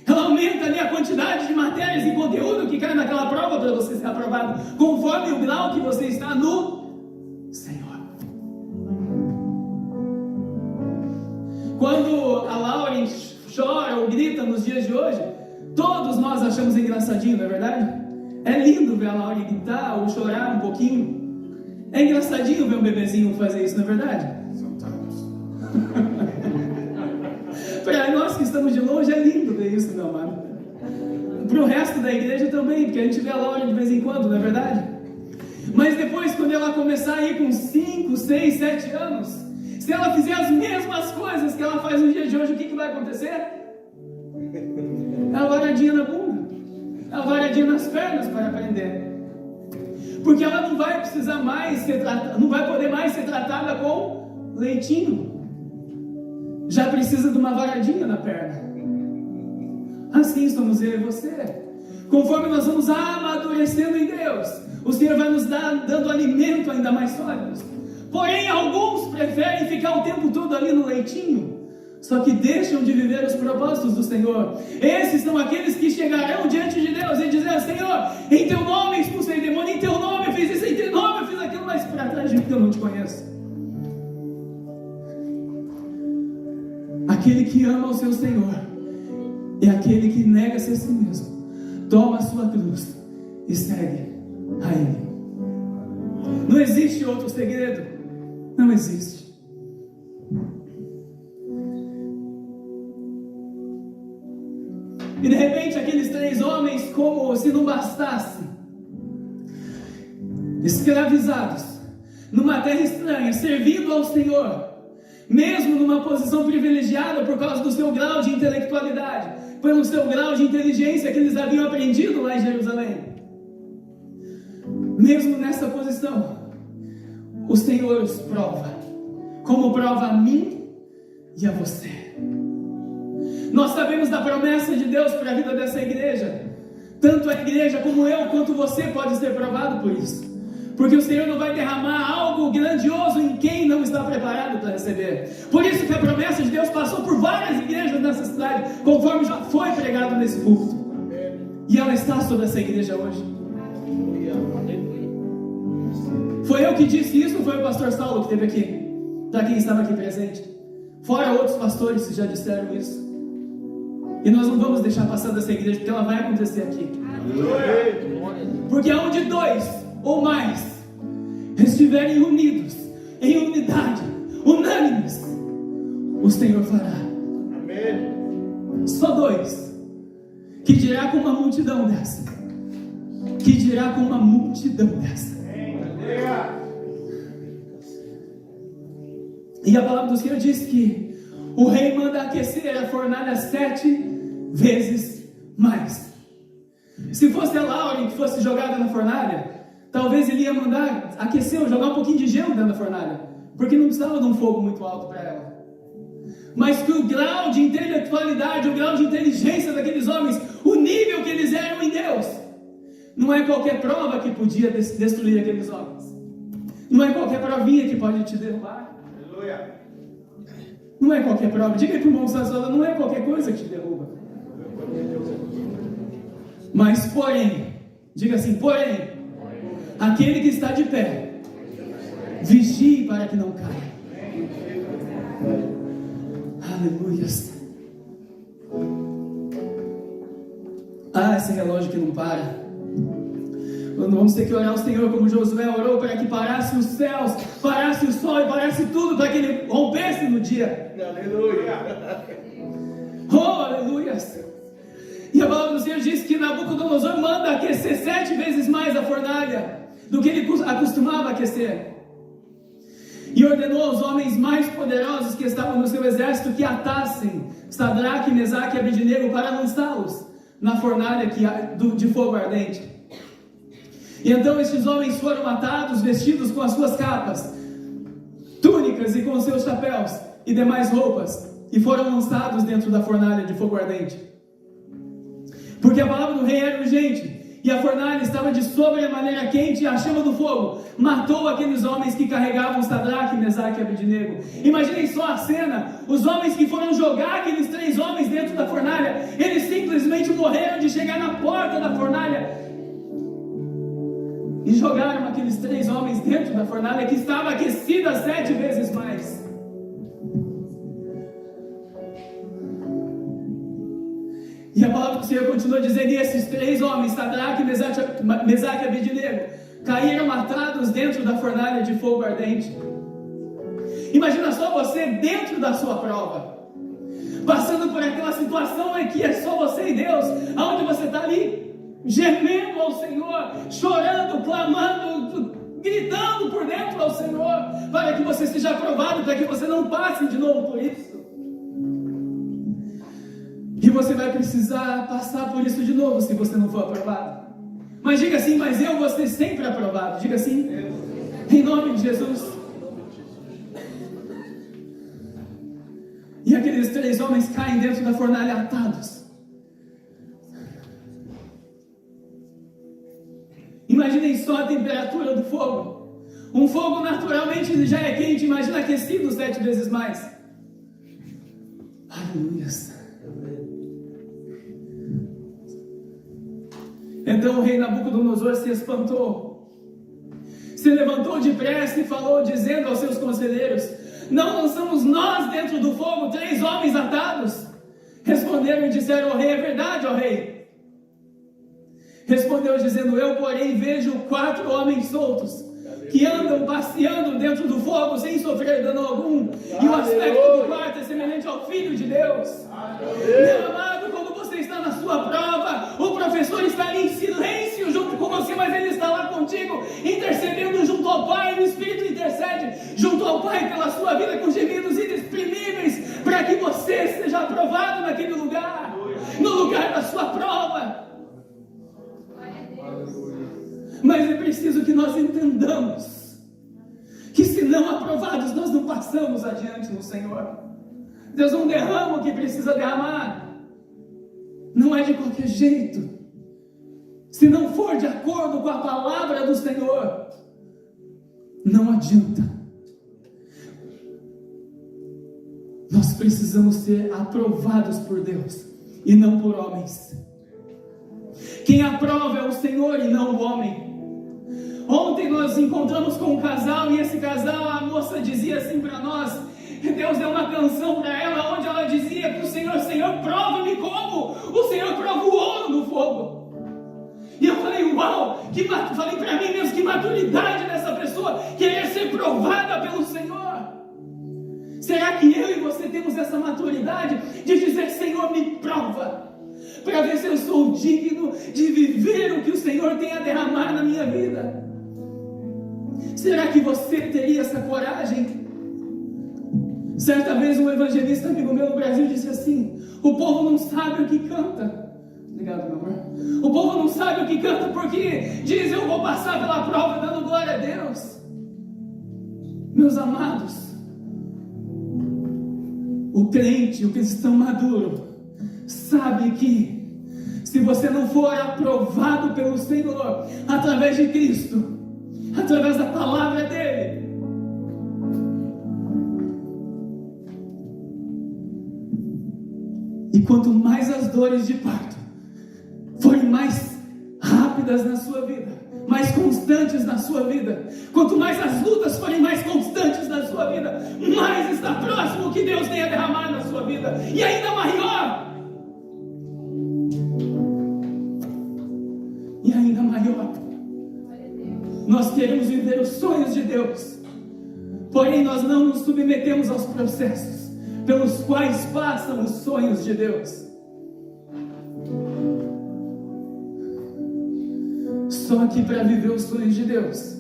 Ela aumenta ali a quantidade de matérias e conteúdo que cai naquela prova para você ser aprovado, conforme o grau que você está no Senhor. Quando a Lauren chora ou grita nos dias de hoje, todos nós achamos engraçadinho, não é verdade? É lindo ver a Lauren gritar ou chorar um pouquinho. É engraçadinho ver um bebezinho fazer isso, não é verdade? Para nós que estamos de longe é lindo ver isso, meu amado. Para o resto da igreja também, porque a gente vê a Lauren de vez em quando, não é verdade? Mas depois, quando ela começar a ir com 5, 6, 7 anos, se ela fizer as mesmas coisas que ela faz no dia de hoje, o que vai acontecer? É a varadinha na bunda, é a varadinha nas pernas para aprender. Porque ela não vai precisar mais ser tratada, não vai poder mais ser tratada com leitinho. Já precisa de uma varadinha na perna. Assim somos eu e você. Conforme nós vamos amadurecendo em Deus, o Senhor vai nos dando alimento ainda mais sólidos. Porém, alguns preferem ficar o tempo todo ali no leitinho, só que deixam de viver os propósitos do Senhor. Esses são aqueles que chegarão diante de Deus e dizer: Senhor, em teu nome expulsei demônio, em teu nome eu fiz isso, em teu nome eu fiz aquilo, mas para trás de mim eu não te conheço. Aquele que ama o seu Senhor é aquele que nega-se a si mesmo, toma a sua cruz e segue a Ele. Não existe outro segredo. Não existe. E de repente aqueles 3 homens, como se não bastasse, escravizados, numa terra estranha, servindo ao Senhor, mesmo numa posição privilegiada por causa do seu grau de intelectualidade, pelo seu grau de inteligência que eles haviam aprendido lá em Jerusalém. Mesmo nessa posição, o Senhor os prova, como prova a mim e a você. Nós sabemos da promessa de Deus para a vida dessa igreja. Tanto a igreja como eu, quanto você pode ser provado por isso. Porque o Senhor não vai derramar algo grandioso em quem não está preparado para receber. Por isso que a promessa de Deus passou por várias igrejas nessa cidade, conforme já foi pregado nesse púlpito. E ela está sobre essa igreja hoje. Foi eu que disse isso ou foi o pastor Saulo que esteve aqui? Para quem estava aqui presente. Fora outros pastores que já disseram isso. E nós não vamos deixar passar dessa igreja, porque ela vai acontecer aqui. Porque onde 2 ou mais estiverem unidos, em unidade, unânimes, o Senhor fará. Só 2. Que dirá com uma multidão dessa? Que dirá com uma multidão dessa? E a palavra do Senhor diz que o rei manda aquecer a fornalha 7 vezes mais. Se fosse a Lauren que fosse jogada na fornalha, talvez ele ia mandar aquecer ou jogar um pouquinho de gelo dentro da fornalha, porque não precisava de um fogo muito alto para ela. Mas que o grau de intelectualidade, o grau de inteligência daqueles homens, o nível que eles eram em Deus, não é qualquer prova que podia destruir aqueles homens. Não é qualquer provinha que pode te derrubar. Aleluia. Não é qualquer prova. Diga aí para o irmão Sassola, não é qualquer coisa que te derruba. Mas porém, diga assim, porém, aquele que está de pé, vigie para que não caia. Aleluia. Ah, esse relógio que não para. Quando vamos ter que orar ao Senhor como Josué orou, para que parasse os céus, parasse o sol e parasse tudo, para que ele rompesse no dia. Aleluia. Oh, aleluia. E a palavra do Senhor diz que Nabucodonosor manda aquecer 7 vezes mais a fornalha do que ele acostumava aquecer. E ordenou aos homens mais poderosos que estavam no seu exército que atassem Sadraque, Mesaque e Abednego para lançá-los na fornalha de fogo ardente. E então estes homens foram atados, vestidos com as suas capas, túnicas e com os seus chapéus e demais roupas, e foram lançados dentro da fornalha de fogo ardente. Porque a palavra do rei era urgente, E a fornalha estava de sobremaneira quente, e a chama do fogo matou aqueles homens que carregavam Sadraque, Mesaque e Abednego. Imaginem só a cena: os homens que foram jogar aqueles 3 homens dentro da fornalha, eles simplesmente morreram de chegar na porta da fornalha, e jogaram aqueles 3 homens dentro da fornalha que estava aquecida 7 vezes mais. E a palavra do Senhor continua dizendo: e esses 3 homens, Sadraque, Mesaque e Abednego, caíram matados dentro da fornalha de fogo ardente. Imagina só você dentro da sua prova, passando por aquela situação em que é só você e Deus, aonde você está ali, gemendo ao Senhor, chorando, clamando, gritando por dentro ao Senhor, para que você seja aprovado, para que você não passe de novo por isso. E você vai precisar passar por isso de novo se você não for aprovado. Mas diga assim: mas eu vou ser sempre aprovado. Diga assim, em nome de Jesus. E aqueles 3 homens caem dentro da fornalha atados. Imaginem só a temperatura do fogo. Um fogo naturalmente já é quente, imagina aquecido 7 vezes mais. Aleluia. Então o rei Nabucodonosor se espantou, se levantou depressa e falou, dizendo aos seus conselheiros: não lançamos nós dentro do fogo 3 homens atados? Responderam e disseram ao rei: é verdade, ó rei. Respondeu dizendo: eu porém vejo 4 homens soltos, que andam passeando dentro do fogo sem sofrer dano algum, e o aspecto do quarto é semelhante ao Filho de Deus. Meu amado, quando você está na sua prova, o professor está ali em silêncio junto com você, mas ele está lá contigo, intercedendo junto ao Pai. O Espírito intercede junto ao Pai pela sua vida com gemidos inexprimíveis, para que você seja aprovado naquele lugar, no lugar da sua prova. Mas é preciso que nós entendamos que, se não aprovados, nós não passamos adiante no Senhor. Deus não derrama o que precisa derramar. Não é de qualquer jeito. Se não for de acordo com a palavra do Senhor, não adianta. Nós precisamos ser aprovados por Deus e não por homens. Quem aprova é o Senhor e não o homem. Ontem nós encontramos com um casal, e esse casal, a moça dizia assim para nós: Deus deu uma canção para ela, onde ela dizia para o Senhor: Senhor, prova-me como o Senhor prova o ouro no fogo. E eu falei: uau, falei para mim mesmo, que maturidade dessa pessoa, querer ser provada pelo Senhor. Será que eu e você temos essa maturidade de dizer: Senhor, me prova, para ver se eu sou digno de viver o que o Senhor tem a derramar na minha vida? Será que você teria essa coragem? Certa vez um evangelista amigo meu no Brasil disse assim: o povo não sabe o que canta. Obrigado, meu amor. O povo não sabe o que canta porque diz: eu vou passar pela prova dando glória a Deus. Meus amados, o crente, o cristão maduro, sabe que se você não for aprovado pelo Senhor, através de Cristo, através da palavra dele, e quanto mais as dores de parto forem mais rápidas na sua vida, mais constantes na sua vida, quanto mais as lutas forem mais constantes na sua vida, mais está próximo o que Deus tem a derramar na sua vida, e ainda maior. E ainda maior. Nós queremos viver os sonhos de Deus, porém nós não nos submetemos aos processos pelos quais passam os sonhos de Deus. Só que para viver os sonhos de Deus,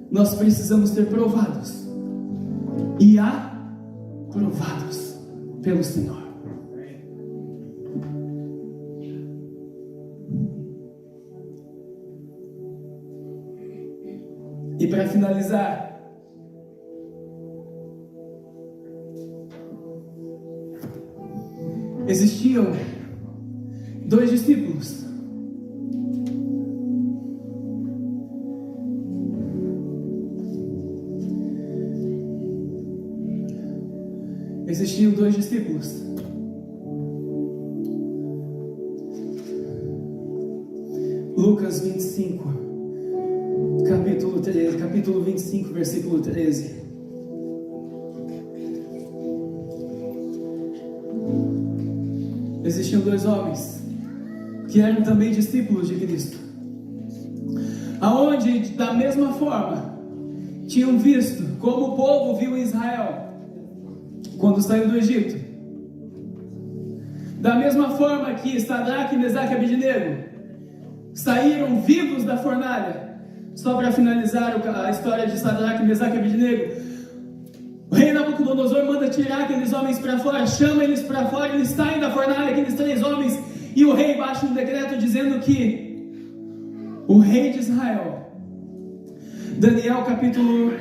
nós precisamos ser provados e aprovados pelo Senhor. E para finalizar, existiam 2 discípulos Existiam 2 discípulos. Lucas 25, capítulo 25, versículo 13. Existiam 2 homens que eram também discípulos de Cristo, aonde da mesma forma tinham visto como o povo viu Israel quando saiu do Egito, da mesma forma que Sadraque, Mesaque e Abednego saíram vivos da fornalha. Só para finalizar a história de Sadraque, Mesaque e Abednego, o rei Nabucodonosor manda tirar aqueles homens para fora, chama eles para fora, eles saem da fornalha, aqueles 3 homens, e o rei baixa um decreto dizendo que o rei de Israel, Daniel capítulo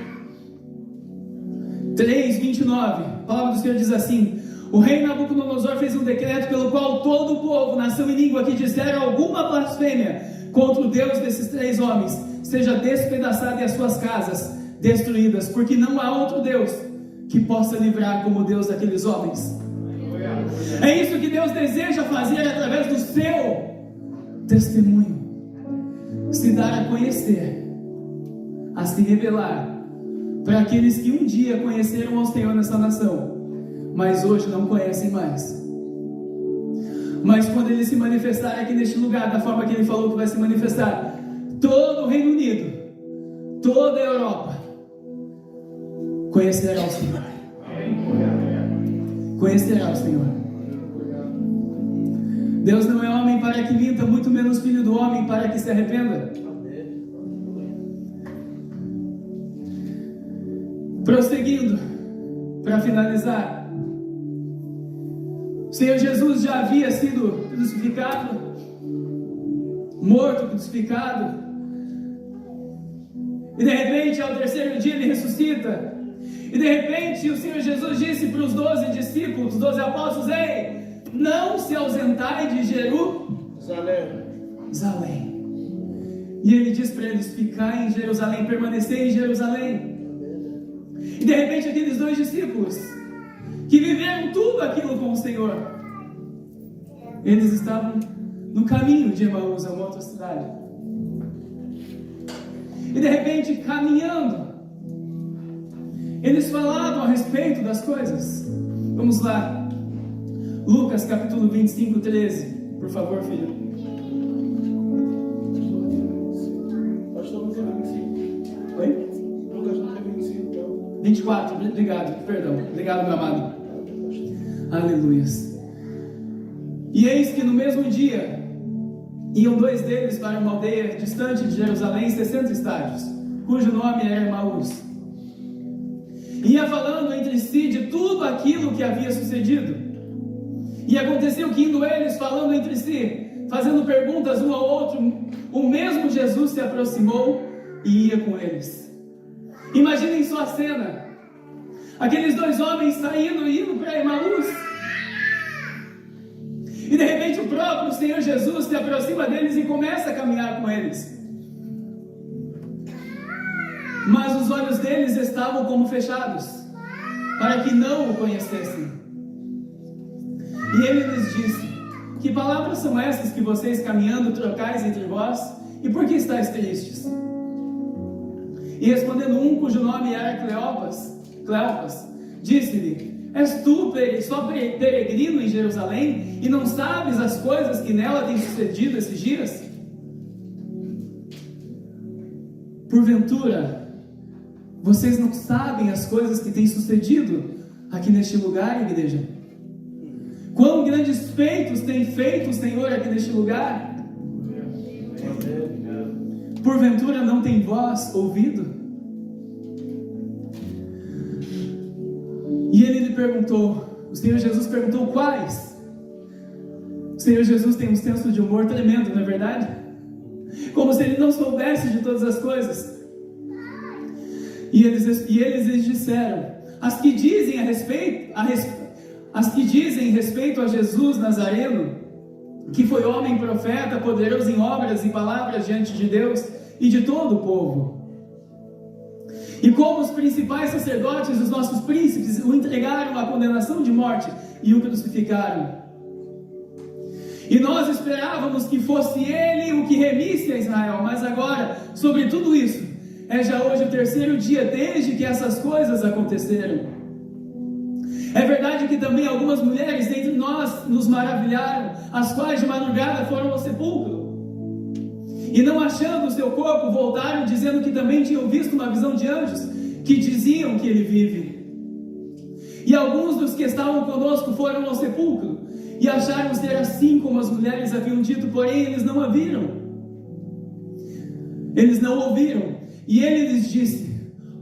3, 29, a palavra do Senhor diz assim: o rei Nabucodonosor fez um decreto pelo qual todo o povo, nação e língua que disseram alguma blasfêmia contra o Deus desses 3 homens seja despedaçado e as suas casas destruídas, porque não há outro Deus que possa livrar como o Deus daqueles homens. É isso que Deus deseja fazer através do seu testemunho, se dar a conhecer, a se revelar para aqueles que um dia conheceram ao Senhor nessa nação, mas hoje não conhecem mais. Mas quando Ele se manifestar aqui neste lugar, da forma que Ele falou que vai se manifestar, todo o Reino Unido, toda a Europa conhecerá o Senhor. Conhecerá o Senhor. Deus não é homem para que minta, muito menos filho do homem para que se arrependa. Prosseguindo, para finalizar, o Senhor Jesus já havia sido crucificado, morto, crucificado, e de repente ao 3º dia Ele ressuscita, e de repente o Senhor Jesus disse para os 12 discípulos, 12 apóstolos: ei, não se ausentai de Jerusalém. E Ele diz para eles: ficar em Jerusalém, permanecer em Jerusalém. E de repente aqueles 2 discípulos que viveram tudo aquilo com o Senhor, eles estavam no caminho de Emaús, a uma outra cidade. E de repente, caminhando, eles falavam a respeito das coisas. Vamos lá, Lucas capítulo 25, 13, por favor, filho. Pastor, não teve 25. Oi? Lucas não teve 25, não. 24, obrigado, perdão. Obrigado, meu amado. Aleluias. E eis que no mesmo dia iam 2 deles para uma aldeia distante de Jerusalém, 60 estádios, cujo nome era Emaús. Ia falando entre si de tudo aquilo que havia sucedido. E aconteceu que, indo eles falando entre si, fazendo perguntas um ao outro, o mesmo Jesus se aproximou e ia com eles. Imaginem só a cena: aqueles 2 homens saindo e indo para Emaús, e de repente o próprio Senhor Jesus se aproxima deles e começa a caminhar com eles. Mas os olhos deles estavam como fechados, para que não o conhecessem. E Ele lhes disse: que palavras são essas que vocês caminhando trocais entre vós? E por que estáis tristes? E respondendo um, cujo nome era Cleopas, disse-lhe: és tu só peregrino em Jerusalém e não sabes as coisas que nela têm sucedido esses dias? Porventura, vocês não sabem as coisas que têm sucedido aqui neste lugar, igreja? Quão grandes feitos tem feito o Senhor aqui neste lugar? Porventura não tem voz ouvido? E ele lhe perguntou, o Senhor Jesus perguntou: quais? O Senhor Jesus tem um senso de humor tremendo, não é verdade? Como se ele não soubesse de todas as coisas. E eles lhes disseram: as que dizem respeito a Jesus Nazareno, que foi homem profeta, poderoso em obras e palavras diante de Deus e de todo o povo. E como os principais sacerdotes, os nossos príncipes, o entregaram à condenação de morte e o crucificaram. E nós esperávamos que fosse ele o que remisse a Israel, mas agora, sobre tudo isso, é já hoje o 3º dia desde que essas coisas aconteceram. É verdade que também algumas mulheres dentre nós nos maravilharam, as quais de madrugada foram ao sepulcro. E não achando o seu corpo, voltaram dizendo que também tinham visto uma visão de anjos, que diziam que ele vive. E alguns dos que estavam conosco foram ao sepulcro, e acharam ser assim como as mulheres haviam dito, porém eles não a viram. Eles não ouviram. E ele lhes disse: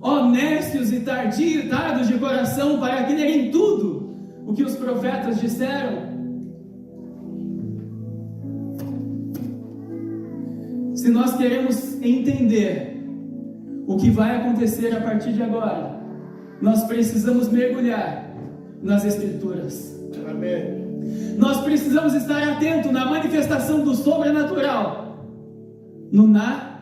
ó nécios e tardos de coração, para crerem tudo o que os profetas disseram. Se nós queremos entender o que vai acontecer a partir de agora, nós precisamos mergulhar nas Escrituras. Amém. Nós precisamos estar atentos na manifestação do sobrenatural, no natural,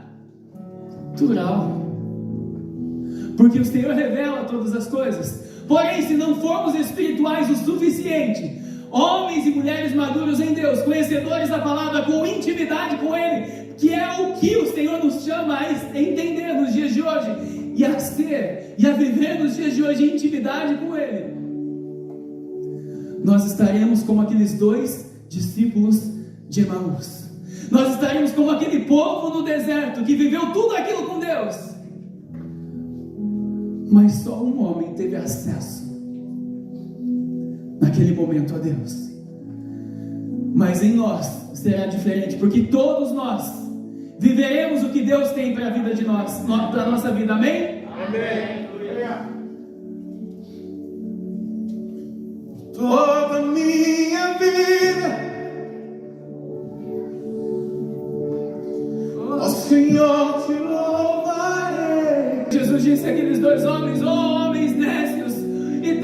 porque o Senhor revela todas as coisas. Porém, se não formos espirituais o suficiente, homens e mulheres maduros em Deus, conhecedores da palavra, com intimidade com Ele, que é o que o Senhor nos chama a entender nos dias de hoje, e a ser, e a viver nos dias de hoje em intimidade com Ele, nós estaremos como aqueles 2 discípulos de Emaús. Nós estaremos como aquele povo no deserto, que viveu tudo aquilo com Deus, mas só um homem teve acesso naquele momento a Deus. Mas em nós será diferente, porque todos nós viveremos o que Deus tem para a vida de nós, para a nossa vida, amém? Amém. Toda minha vida, ó Senhor, te louvarei. Jesus disse àqueles 2 homens, homens nécios e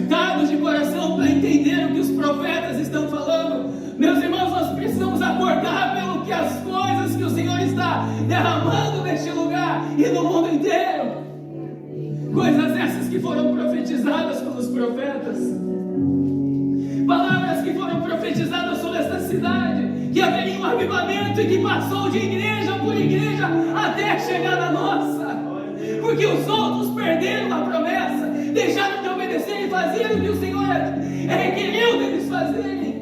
tardos de coração, para entender o que os profetas estão falando. Meus irmãos, nós precisamos acordar pelo que as coisas que o Senhor está derramando neste lugar e no mundo inteiro. Coisas essas que foram profetizadas pelos profetas. Palavras que foram profetizadas sobre esta cidade, que haveria um avivamento e que passou de igreja por igreja até chegar na nossa. Porque os outros perderam a promessa, deixaram de obedecer e fazer o que o Senhor requeriu deles fazerem.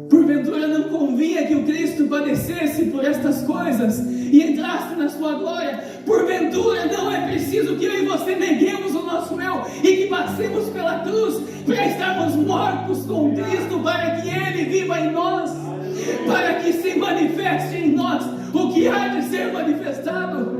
Porventura não convinha que o Cristo padecesse por estas coisas e entrasse na sua glória? Porventura não é preciso que eu e você neguemos o nosso eu e que passemos pela cruz para estarmos mortos com Cristo, para que Ele viva em nós, para que se manifeste em nós o que há de ser manifestado?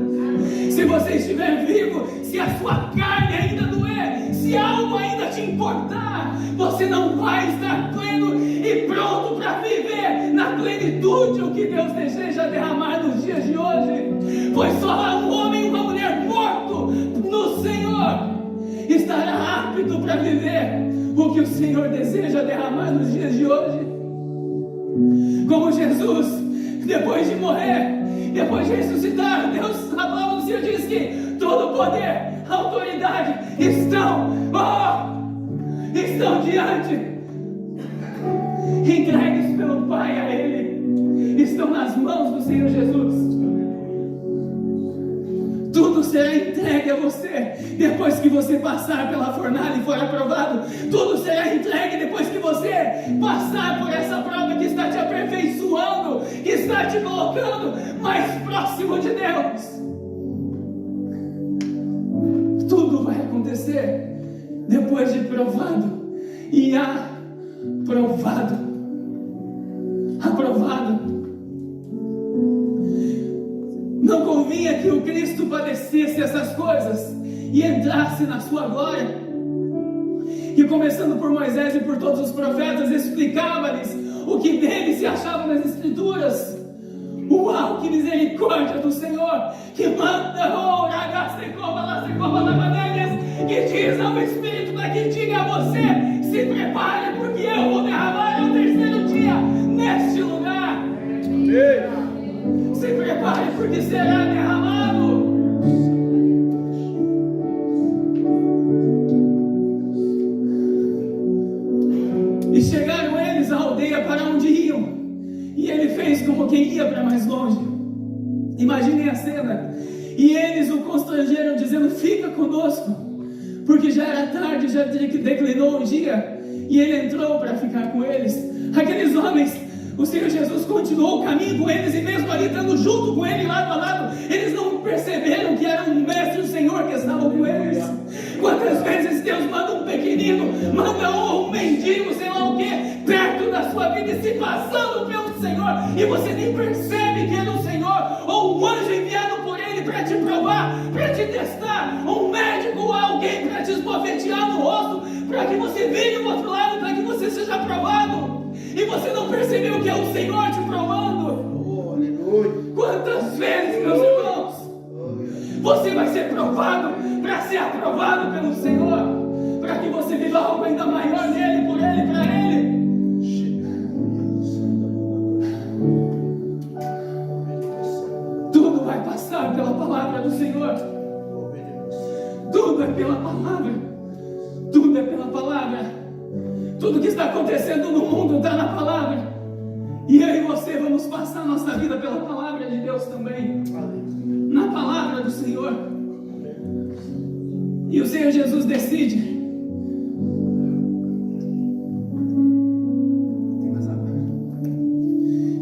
Se você estiver vivo, se a sua carne ainda doer, se algo ainda te importar, você não vai estar pleno e pronto para viver na plenitude o que Deus deseja derramar nos dias de hoje. Pois só um homem e uma mulher morto no Senhor estará apto para viver o que o Senhor deseja derramar nos dias de hoje. Como Jesus, depois de morrer, depois de ressuscitar, Deus, a palavra do Senhor diz que todo poder, autoridade estão diante, entregues pelo Pai a Ele, estão nas mãos do Senhor Jesus. Tudo será entregue a você depois que você passar pela fornalha e for aprovado. Tudo será entregue depois que você passar por essa prova que está te aperfeiçoando, que está te colocando mais próximo de Deus. Tudo vai acontecer depois de provado e aprovado. Não convinha que o Cristo padecesse essas coisas e entrasse na sua glória? Que começando por Moisés e por todos os profetas, explicava-lhes o que dele se achava nas Escrituras. Uau, que misericórdia do Senhor, que manda que diz ao Espírito para que diga a você: se prepare, porque eu vou derramar ao 3º dia neste lugar. porque será derramado. E chegaram eles à aldeia para onde iam, e ele fez como quem ia para mais longe. Imaginem a cena. E eles o constrangeram, dizendo: fica conosco, porque já era tarde, já declinou o dia. E ele entrou para ficar com eles. Aqueles homens, o Senhor Jesus continuou o caminho com eles, e mesmo ali estando junto com ele, lado a lado, eles não perceberam que era um mestre, o Senhor, que estava com eles. Quantas vezes Deus manda um pequenino, manda um mendigo, sei lá o que, perto da sua vida e se passando pelo Senhor, e você nem percebe que é do Senhor, ou um anjo enviado por ele para te provar, para te testar, um médico ou alguém para te esbofetear no rosto, para que você venha do outro lado, para que você seja provado, e você não percebeu que é o Senhor te provando. Quantas vezes, meus irmãos, você vai ser provado para ser aprovado pelo Senhor, para que você viva algo ainda maior nele, por ele, para ele. Tudo vai passar pela palavra do Senhor. Tudo é pela palavra. Tudo é pela palavra. Tudo que está acontecendo no mundo está na palavra. E eu e você vamos passar nossa vida pela palavra de Deus também. Na palavra do Senhor. E o Senhor Jesus decide. Tem mais água?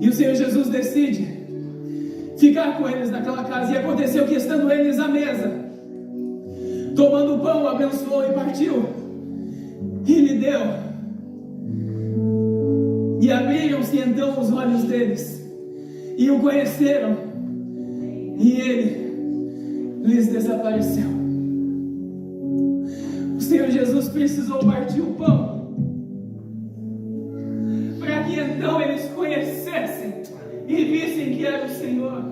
E o Senhor Jesus decide ficar com eles naquela casa. E aconteceu que, estando eles à mesa, tomando o pão, abençoou e partiu, e lhe deu. E abriram-se então os olhos deles, e o conheceram, e ele lhes desapareceu. O Senhor Jesus precisou partir o pão, para que então eles conhecessem e vissem que era o Senhor.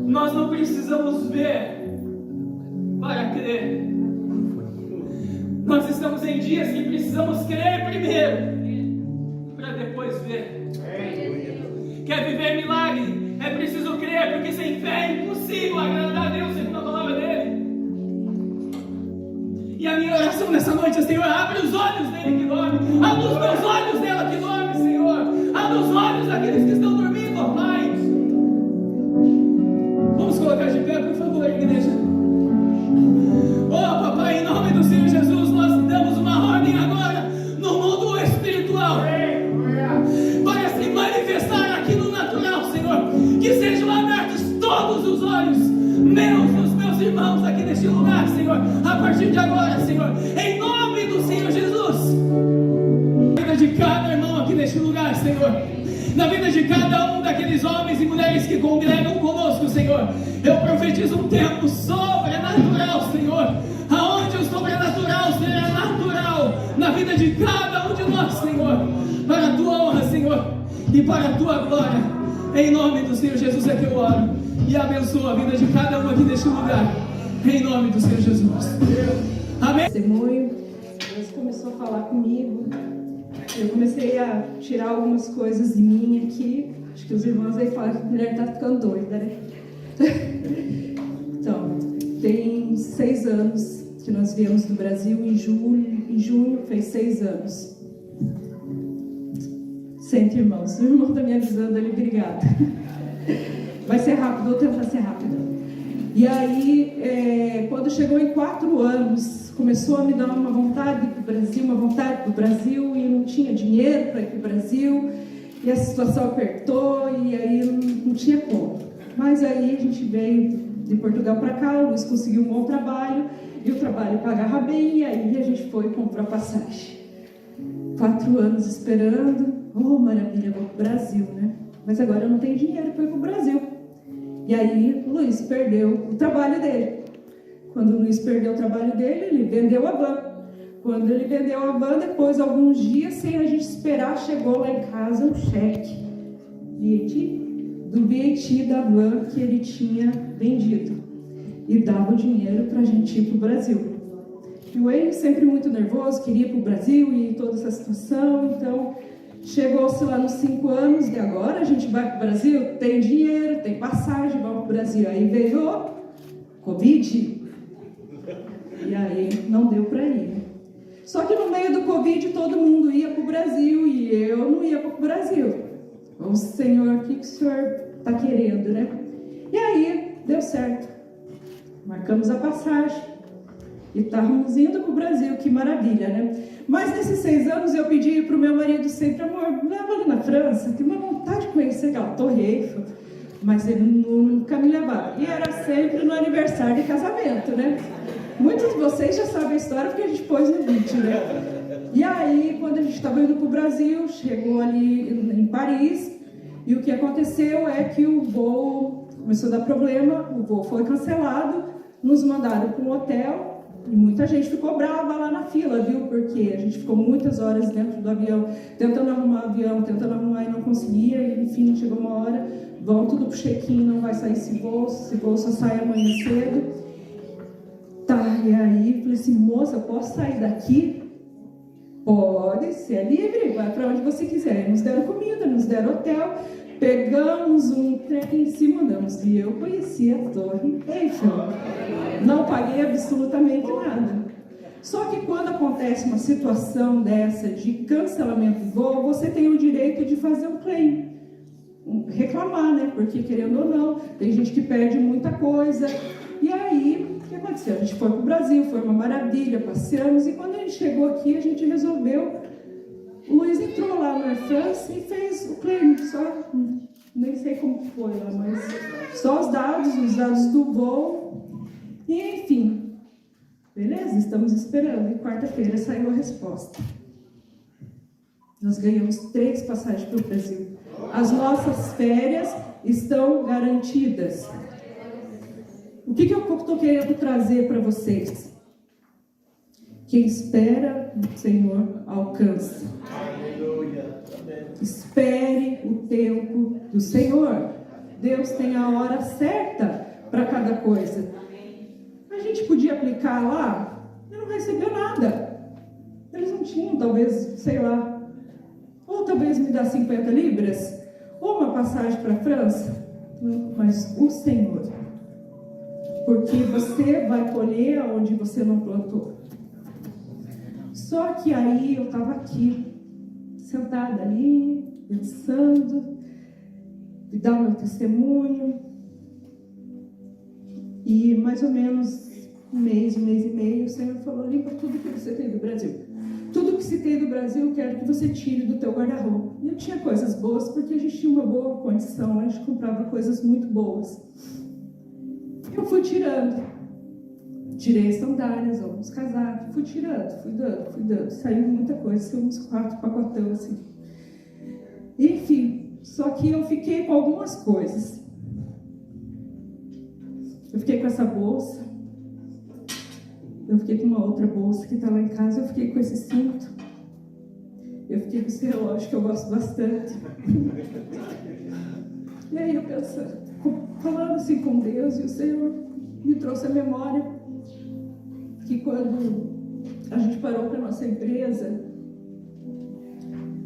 Nós não precisamos ver para crer. Nós estamos em dias que precisamos crer primeiro, para depois ver. Quer viver milagre? É preciso crer, porque sem fé é impossível agradar a Deus segundo a palavra dele. E a minha oração nessa noite é: Senhor, abre os olhos dele que dorme, abre os meus olhos dela que dorme, Senhor, abre os olhos daqueles que estão dormindo, ó Pai. Vamos colocar de pé, por favor, igreja. Oh, papai, em nome do Senhor Jesus, nós damos uma ordem agora no mundo espiritual para se manifestar aqui no natural, Senhor. Que sejam abertos todos os olhos dos meus irmãos aqui neste lugar, Senhor, a partir de agora, Senhor, em nome do Senhor Jesus. Na vida de cada irmão aqui neste lugar, Senhor, na vida de cada um daqueles homens e mulheres que congregam conosco, Senhor, eu profetizo um tempo sobrenatural, Senhor, aonde o sobrenatural será natural na vida de cada um de nós, Senhor, para a tua honra, Senhor, e para a tua glória. Em nome do Senhor Jesus é que eu oro e abençoo a vida de cada um aqui neste lugar, em nome do Senhor Jesus. Amém. Testemunho, Deus começou a falar comigo. Eu comecei a tirar algumas coisas de mim aqui. Acho que os irmãos aí falam que a mulher está ficando doida, né? Então, tem 6 anos que nós viemos do Brasil, em junho fez 6 anos. Sente, irmãos, o irmão está me avisando ali, obrigada. Vai ser rápido, vou tentar ser rápido. E aí, quando chegou em 4 anos, começou a me dar uma vontade de ir para o Brasil, e não tinha dinheiro para ir para o Brasil, e a situação apertou, e aí não tinha como. Mas aí a gente veio de Portugal para cá, o Luiz conseguiu um bom trabalho, e o trabalho pagava bem, e aí a gente foi e comprou a passagem. 4 anos esperando, oh maravilha, vou para o Brasil, né? Mas agora eu não tenho dinheiro para ir para o Brasil. E aí o Luiz perdeu o trabalho dele. Quando o Luiz perdeu o trabalho dele, ele vendeu a van. Quando ele vendeu a van, depois de alguns dias, sem a gente esperar, chegou lá em casa um cheque do VAT da van que ele tinha vendido. E dava o dinheiro para a gente ir para o Brasil. E o Wayne, sempre muito nervoso, queria ir para o Brasil e toda essa situação. Então, Chegou-se lá nos 5 anos, e agora a gente vai para o Brasil, tem dinheiro, tem passagem, vamos para o Brasil. Aí veio o Covid, e aí não deu para ir. Só que no meio do Covid todo mundo ia para o Brasil, e eu não ia para o Brasil. O Senhor, o que o Senhor está querendo, né? E aí, deu certo. Marcamos a passagem. E estávamos indo para o Brasil, que maravilha, né? Mas nesses 6 anos eu pedi para o meu marido sempre, amor, leva ali na França, tenho uma vontade de conhecer aquela Torre Eiffel. Mas ele nunca me levava. E era sempre no aniversário de casamento, né? Muitos de vocês já sabem a história porque a gente pôs no vídeo, né? E aí, quando a gente estava indo para o Brasil, chegou ali em Paris, e o que aconteceu é que o voo começou a dar problema, o voo foi cancelado, nos mandaram para um hotel, e muita gente ficou brava lá na fila, viu? Porque a gente ficou muitas horas dentro do avião, tentando arrumar o avião, tentando arrumar e não conseguia, e enfim, chegou uma hora, vão tudo pro check-in, não vai sair esse voo só sai amanhã cedo. Tá, e aí, falei assim, moça, posso sair daqui? Pode, você é livre, vai para onde você quiser. Nos deram comida, nos deram hotel, pegamos um trem em cima, andamos. E eu conhecia a Torre Eiffel. Não paguei absolutamente nada. Só que quando acontece uma situação dessa de cancelamento de voo, você tem o direito de fazer um claim. Reclamar, né? Porque, querendo ou não, tem gente que perde muita coisa. E aí, o que aconteceu? A gente foi para o Brasil, foi uma maravilha, passeamos, e quando a gente chegou aqui, a gente resolveu. O Luiz entrou lá no Air France e fez o claim, só, nem sei como foi lá, mas só os dados do voo, e enfim, beleza, estamos esperando, e quarta-feira saiu a resposta. Nós ganhamos 3 passagens para o Brasil. As nossas férias estão garantidas. O que eu estou querendo trazer para vocês? Quem espera no Senhor alcança. Espere o tempo do Senhor. Deus tem a hora certa para cada coisa. A gente podia aplicar lá e não recebeu nada. Eles não tinham, talvez, sei lá, ou talvez me dá 50 libras, ou uma passagem para a França. Mas o Senhor, porque você vai colher onde você não plantou. Só que aí eu estava aqui, sentada ali, pensando, e dar o meu testemunho. E mais ou menos um mês e meio, o Senhor falou, limpa tudo que você tem do Brasil. Tudo que se tem do Brasil, eu quero que você tire do teu guarda-roupa. E eu tinha coisas boas, porque a gente tinha uma boa condição, a gente comprava coisas muito boas. Eu fui tirando. Tirei as sandálias, alguns casacos, fui tirando, fui dando. Saiu muita coisa, saiu uns 4 pacotão assim. Enfim, só que eu fiquei com algumas coisas. Eu fiquei com essa bolsa. Eu fiquei com uma outra bolsa que está lá em casa. Eu fiquei com esse cinto. Eu fiquei com esse relógio que eu gosto bastante. E aí eu pensando, falando assim com Deus, e o Senhor me trouxe a memória que quando a gente parou para a nossa empresa,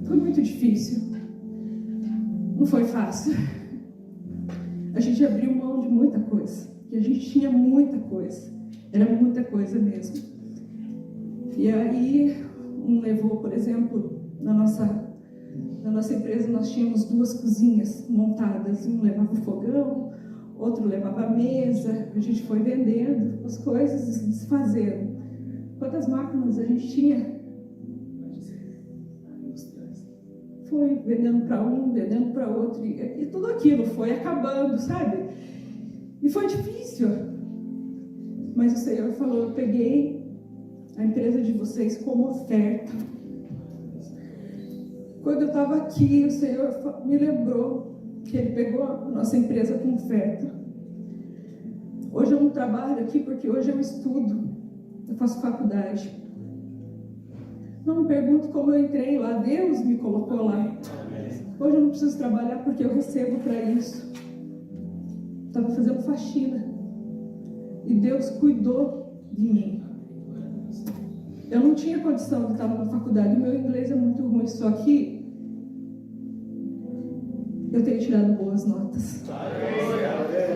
foi muito difícil. Não foi fácil. A gente abriu mão de muita coisa. E a gente tinha muita coisa. Era muita coisa mesmo. E aí, levou, por exemplo, na nossa empresa nós tínhamos 2 cozinhas montadas. Um levava o fogão, outro levava a mesa. A gente foi vendendo as coisas e se desfazendo. Quantas máquinas a gente tinha? Foi vendendo para um, vendendo para outro. E tudo aquilo foi acabando, sabe? E foi difícil. Mas o Senhor falou, eu peguei a empresa de vocês como oferta. Quando eu estava aqui, o Senhor me lembrou que Ele pegou a nossa empresa como oferta. Hoje eu não trabalho aqui porque hoje eu estudo, eu faço faculdade. Não me pergunte como eu entrei lá, Deus me colocou lá. Hoje eu não preciso trabalhar porque eu recebo para isso. Estava fazendo faxina. E Deus cuidou de mim. Eu não tinha condição de estar numa faculdade. O meu inglês é muito ruim, só que eu tenho tirado boas notas.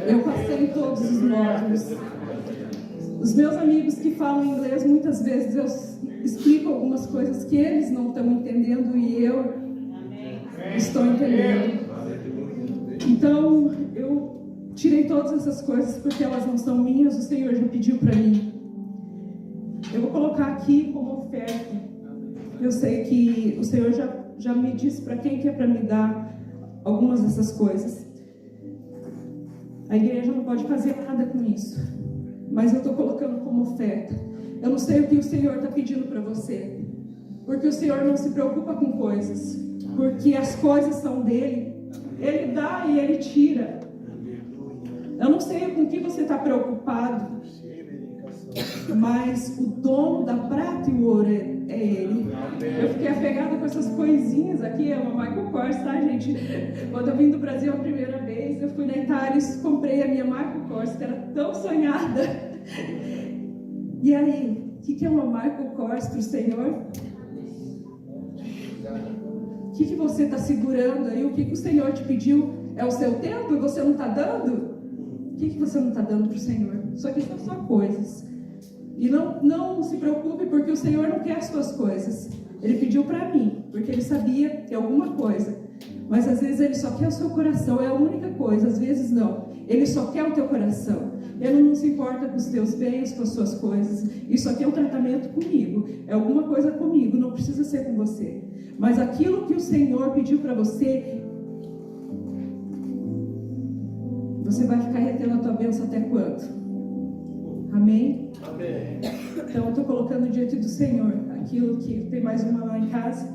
Eu passei em todos os módulos. Os meus amigos que falam inglês, muitas vezes eu explico algumas coisas que eles não estão entendendo e eu estou entendendo. Então, eu tirei todas essas coisas porque elas não são minhas, o Senhor já pediu para mim. Eu vou colocar aqui como oferta. Eu sei que o Senhor já me disse para quem que é para me dar algumas dessas coisas. A igreja não pode fazer nada com isso, mas eu estou colocando como oferta. Eu não sei o que o Senhor está pedindo para você, porque o Senhor não se preocupa com coisas, porque as coisas são dele. Ele dá e ele tira. Eu não sei com que você está preocupado, mas o dono da prata e o ouro é ele. Eu fiquei apegada com essas coisinhas aqui, é uma Michael Kors, tá, gente? Quando eu vim do Brasil a primeira vez, eu fui na Itália e comprei a minha Michael Kors, que era tão sonhada. E aí, o que é uma Michael Kors para o Senhor? O que você está segurando aí? O que o Senhor te pediu? É o seu tempo e você não está dando? O que você não está dando para o Senhor? Isso aqui são só coisas. E não se preocupe, porque o Senhor não quer as suas coisas. Ele pediu para mim, porque Ele sabia que alguma coisa. Mas às vezes Ele só quer o seu coração, é a única coisa. Às vezes não. Ele só quer o teu coração. Ele não se importa com os teus bens, com as suas coisas. Isso aqui é um tratamento comigo. É alguma coisa comigo, não precisa ser com você. Mas aquilo que o Senhor pediu para você, você vai ficar retendo a tua bênção até quando? Amém? Amém. Então eu estou colocando diante do Senhor aquilo que tem mais uma lá em casa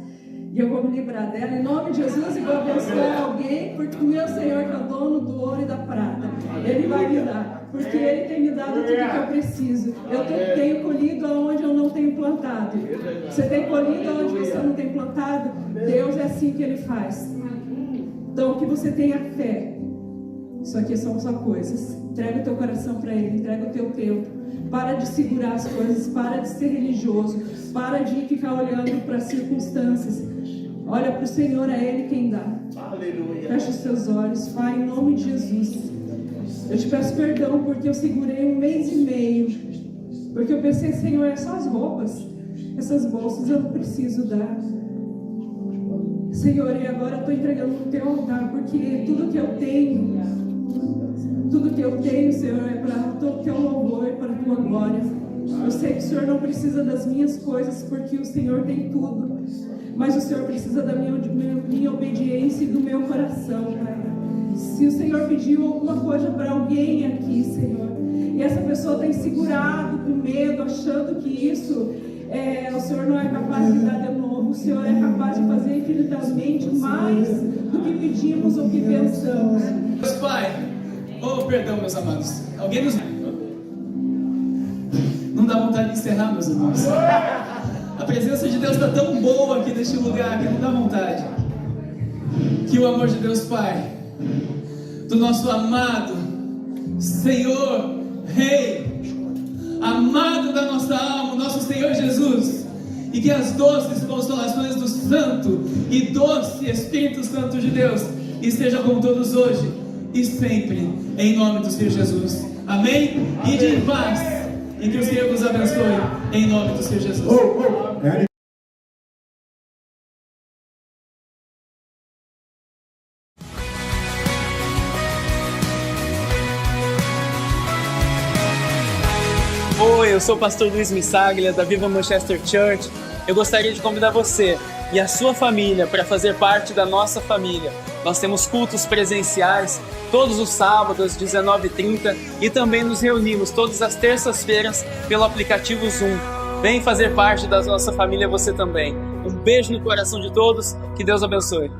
e eu vou me livrar dela em nome de Jesus e vou abençoar alguém, porque o meu Senhor que é o dono do ouro e da prata, Ele vai me dar, porque Ele tem me dado tudo que eu preciso. Eu tenho colhido aonde eu não tenho plantado. Você tem colhido aonde você não tem plantado? Deus é assim que Ele faz. Então que você tenha fé. Isso aqui são só coisas. Entrega o teu coração para Ele, entrega o teu tempo. Para de segurar as coisas, para de ser religioso, para de ficar olhando para as circunstâncias. Olha para o Senhor, é Ele quem dá. Aleluia. Fecha os teus olhos, Pai, em nome de Jesus. Eu te peço perdão porque eu segurei 1 mês e meio. Porque eu pensei, Senhor, é só as roupas, essas bolsas eu não preciso dar. Senhor, e agora eu estou entregando no teu altar, porque tudo que eu tenho, Senhor, é para o teu louvor, para a tua glória. Eu sei que o Senhor não precisa das minhas coisas, porque o Senhor tem tudo. Mas o Senhor precisa da minha obediência e do meu coração, Pai. Se o Senhor pediu alguma coisa para alguém aqui, Senhor, e essa pessoa tem segurado com medo, achando que isso o Senhor não é capaz de dar de novo, o Senhor é capaz de fazer infinitamente mais do que pedimos ou que pensamos. Deus Pai, perdão, meus amados. Alguém nos... Não dá vontade de encerrar, meus irmãos. A presença de Deus está tão boa aqui neste lugar que não dá vontade. Que o amor de Deus Pai, do nosso amado Senhor, Rei, amado da nossa alma, nosso Senhor Jesus, e que as doces consolações do Santo e doce Espírito Santo de Deus esteja com todos hoje e sempre, em nome do Senhor Jesus. Amém? E de paz, e que o Senhor nos abençoe, em nome do Senhor Jesus. Oi, eu sou o pastor Luiz Missaglia, da Viva Manchester Church. Eu gostaria de convidar você e a sua família para fazer parte da nossa família. Nós temos cultos presenciais todos os sábados às 19h30 e também nos reunimos todas as terças-feiras pelo aplicativo Zoom. Vem fazer parte da nossa família você também. Um beijo no coração de todos, que Deus abençoe.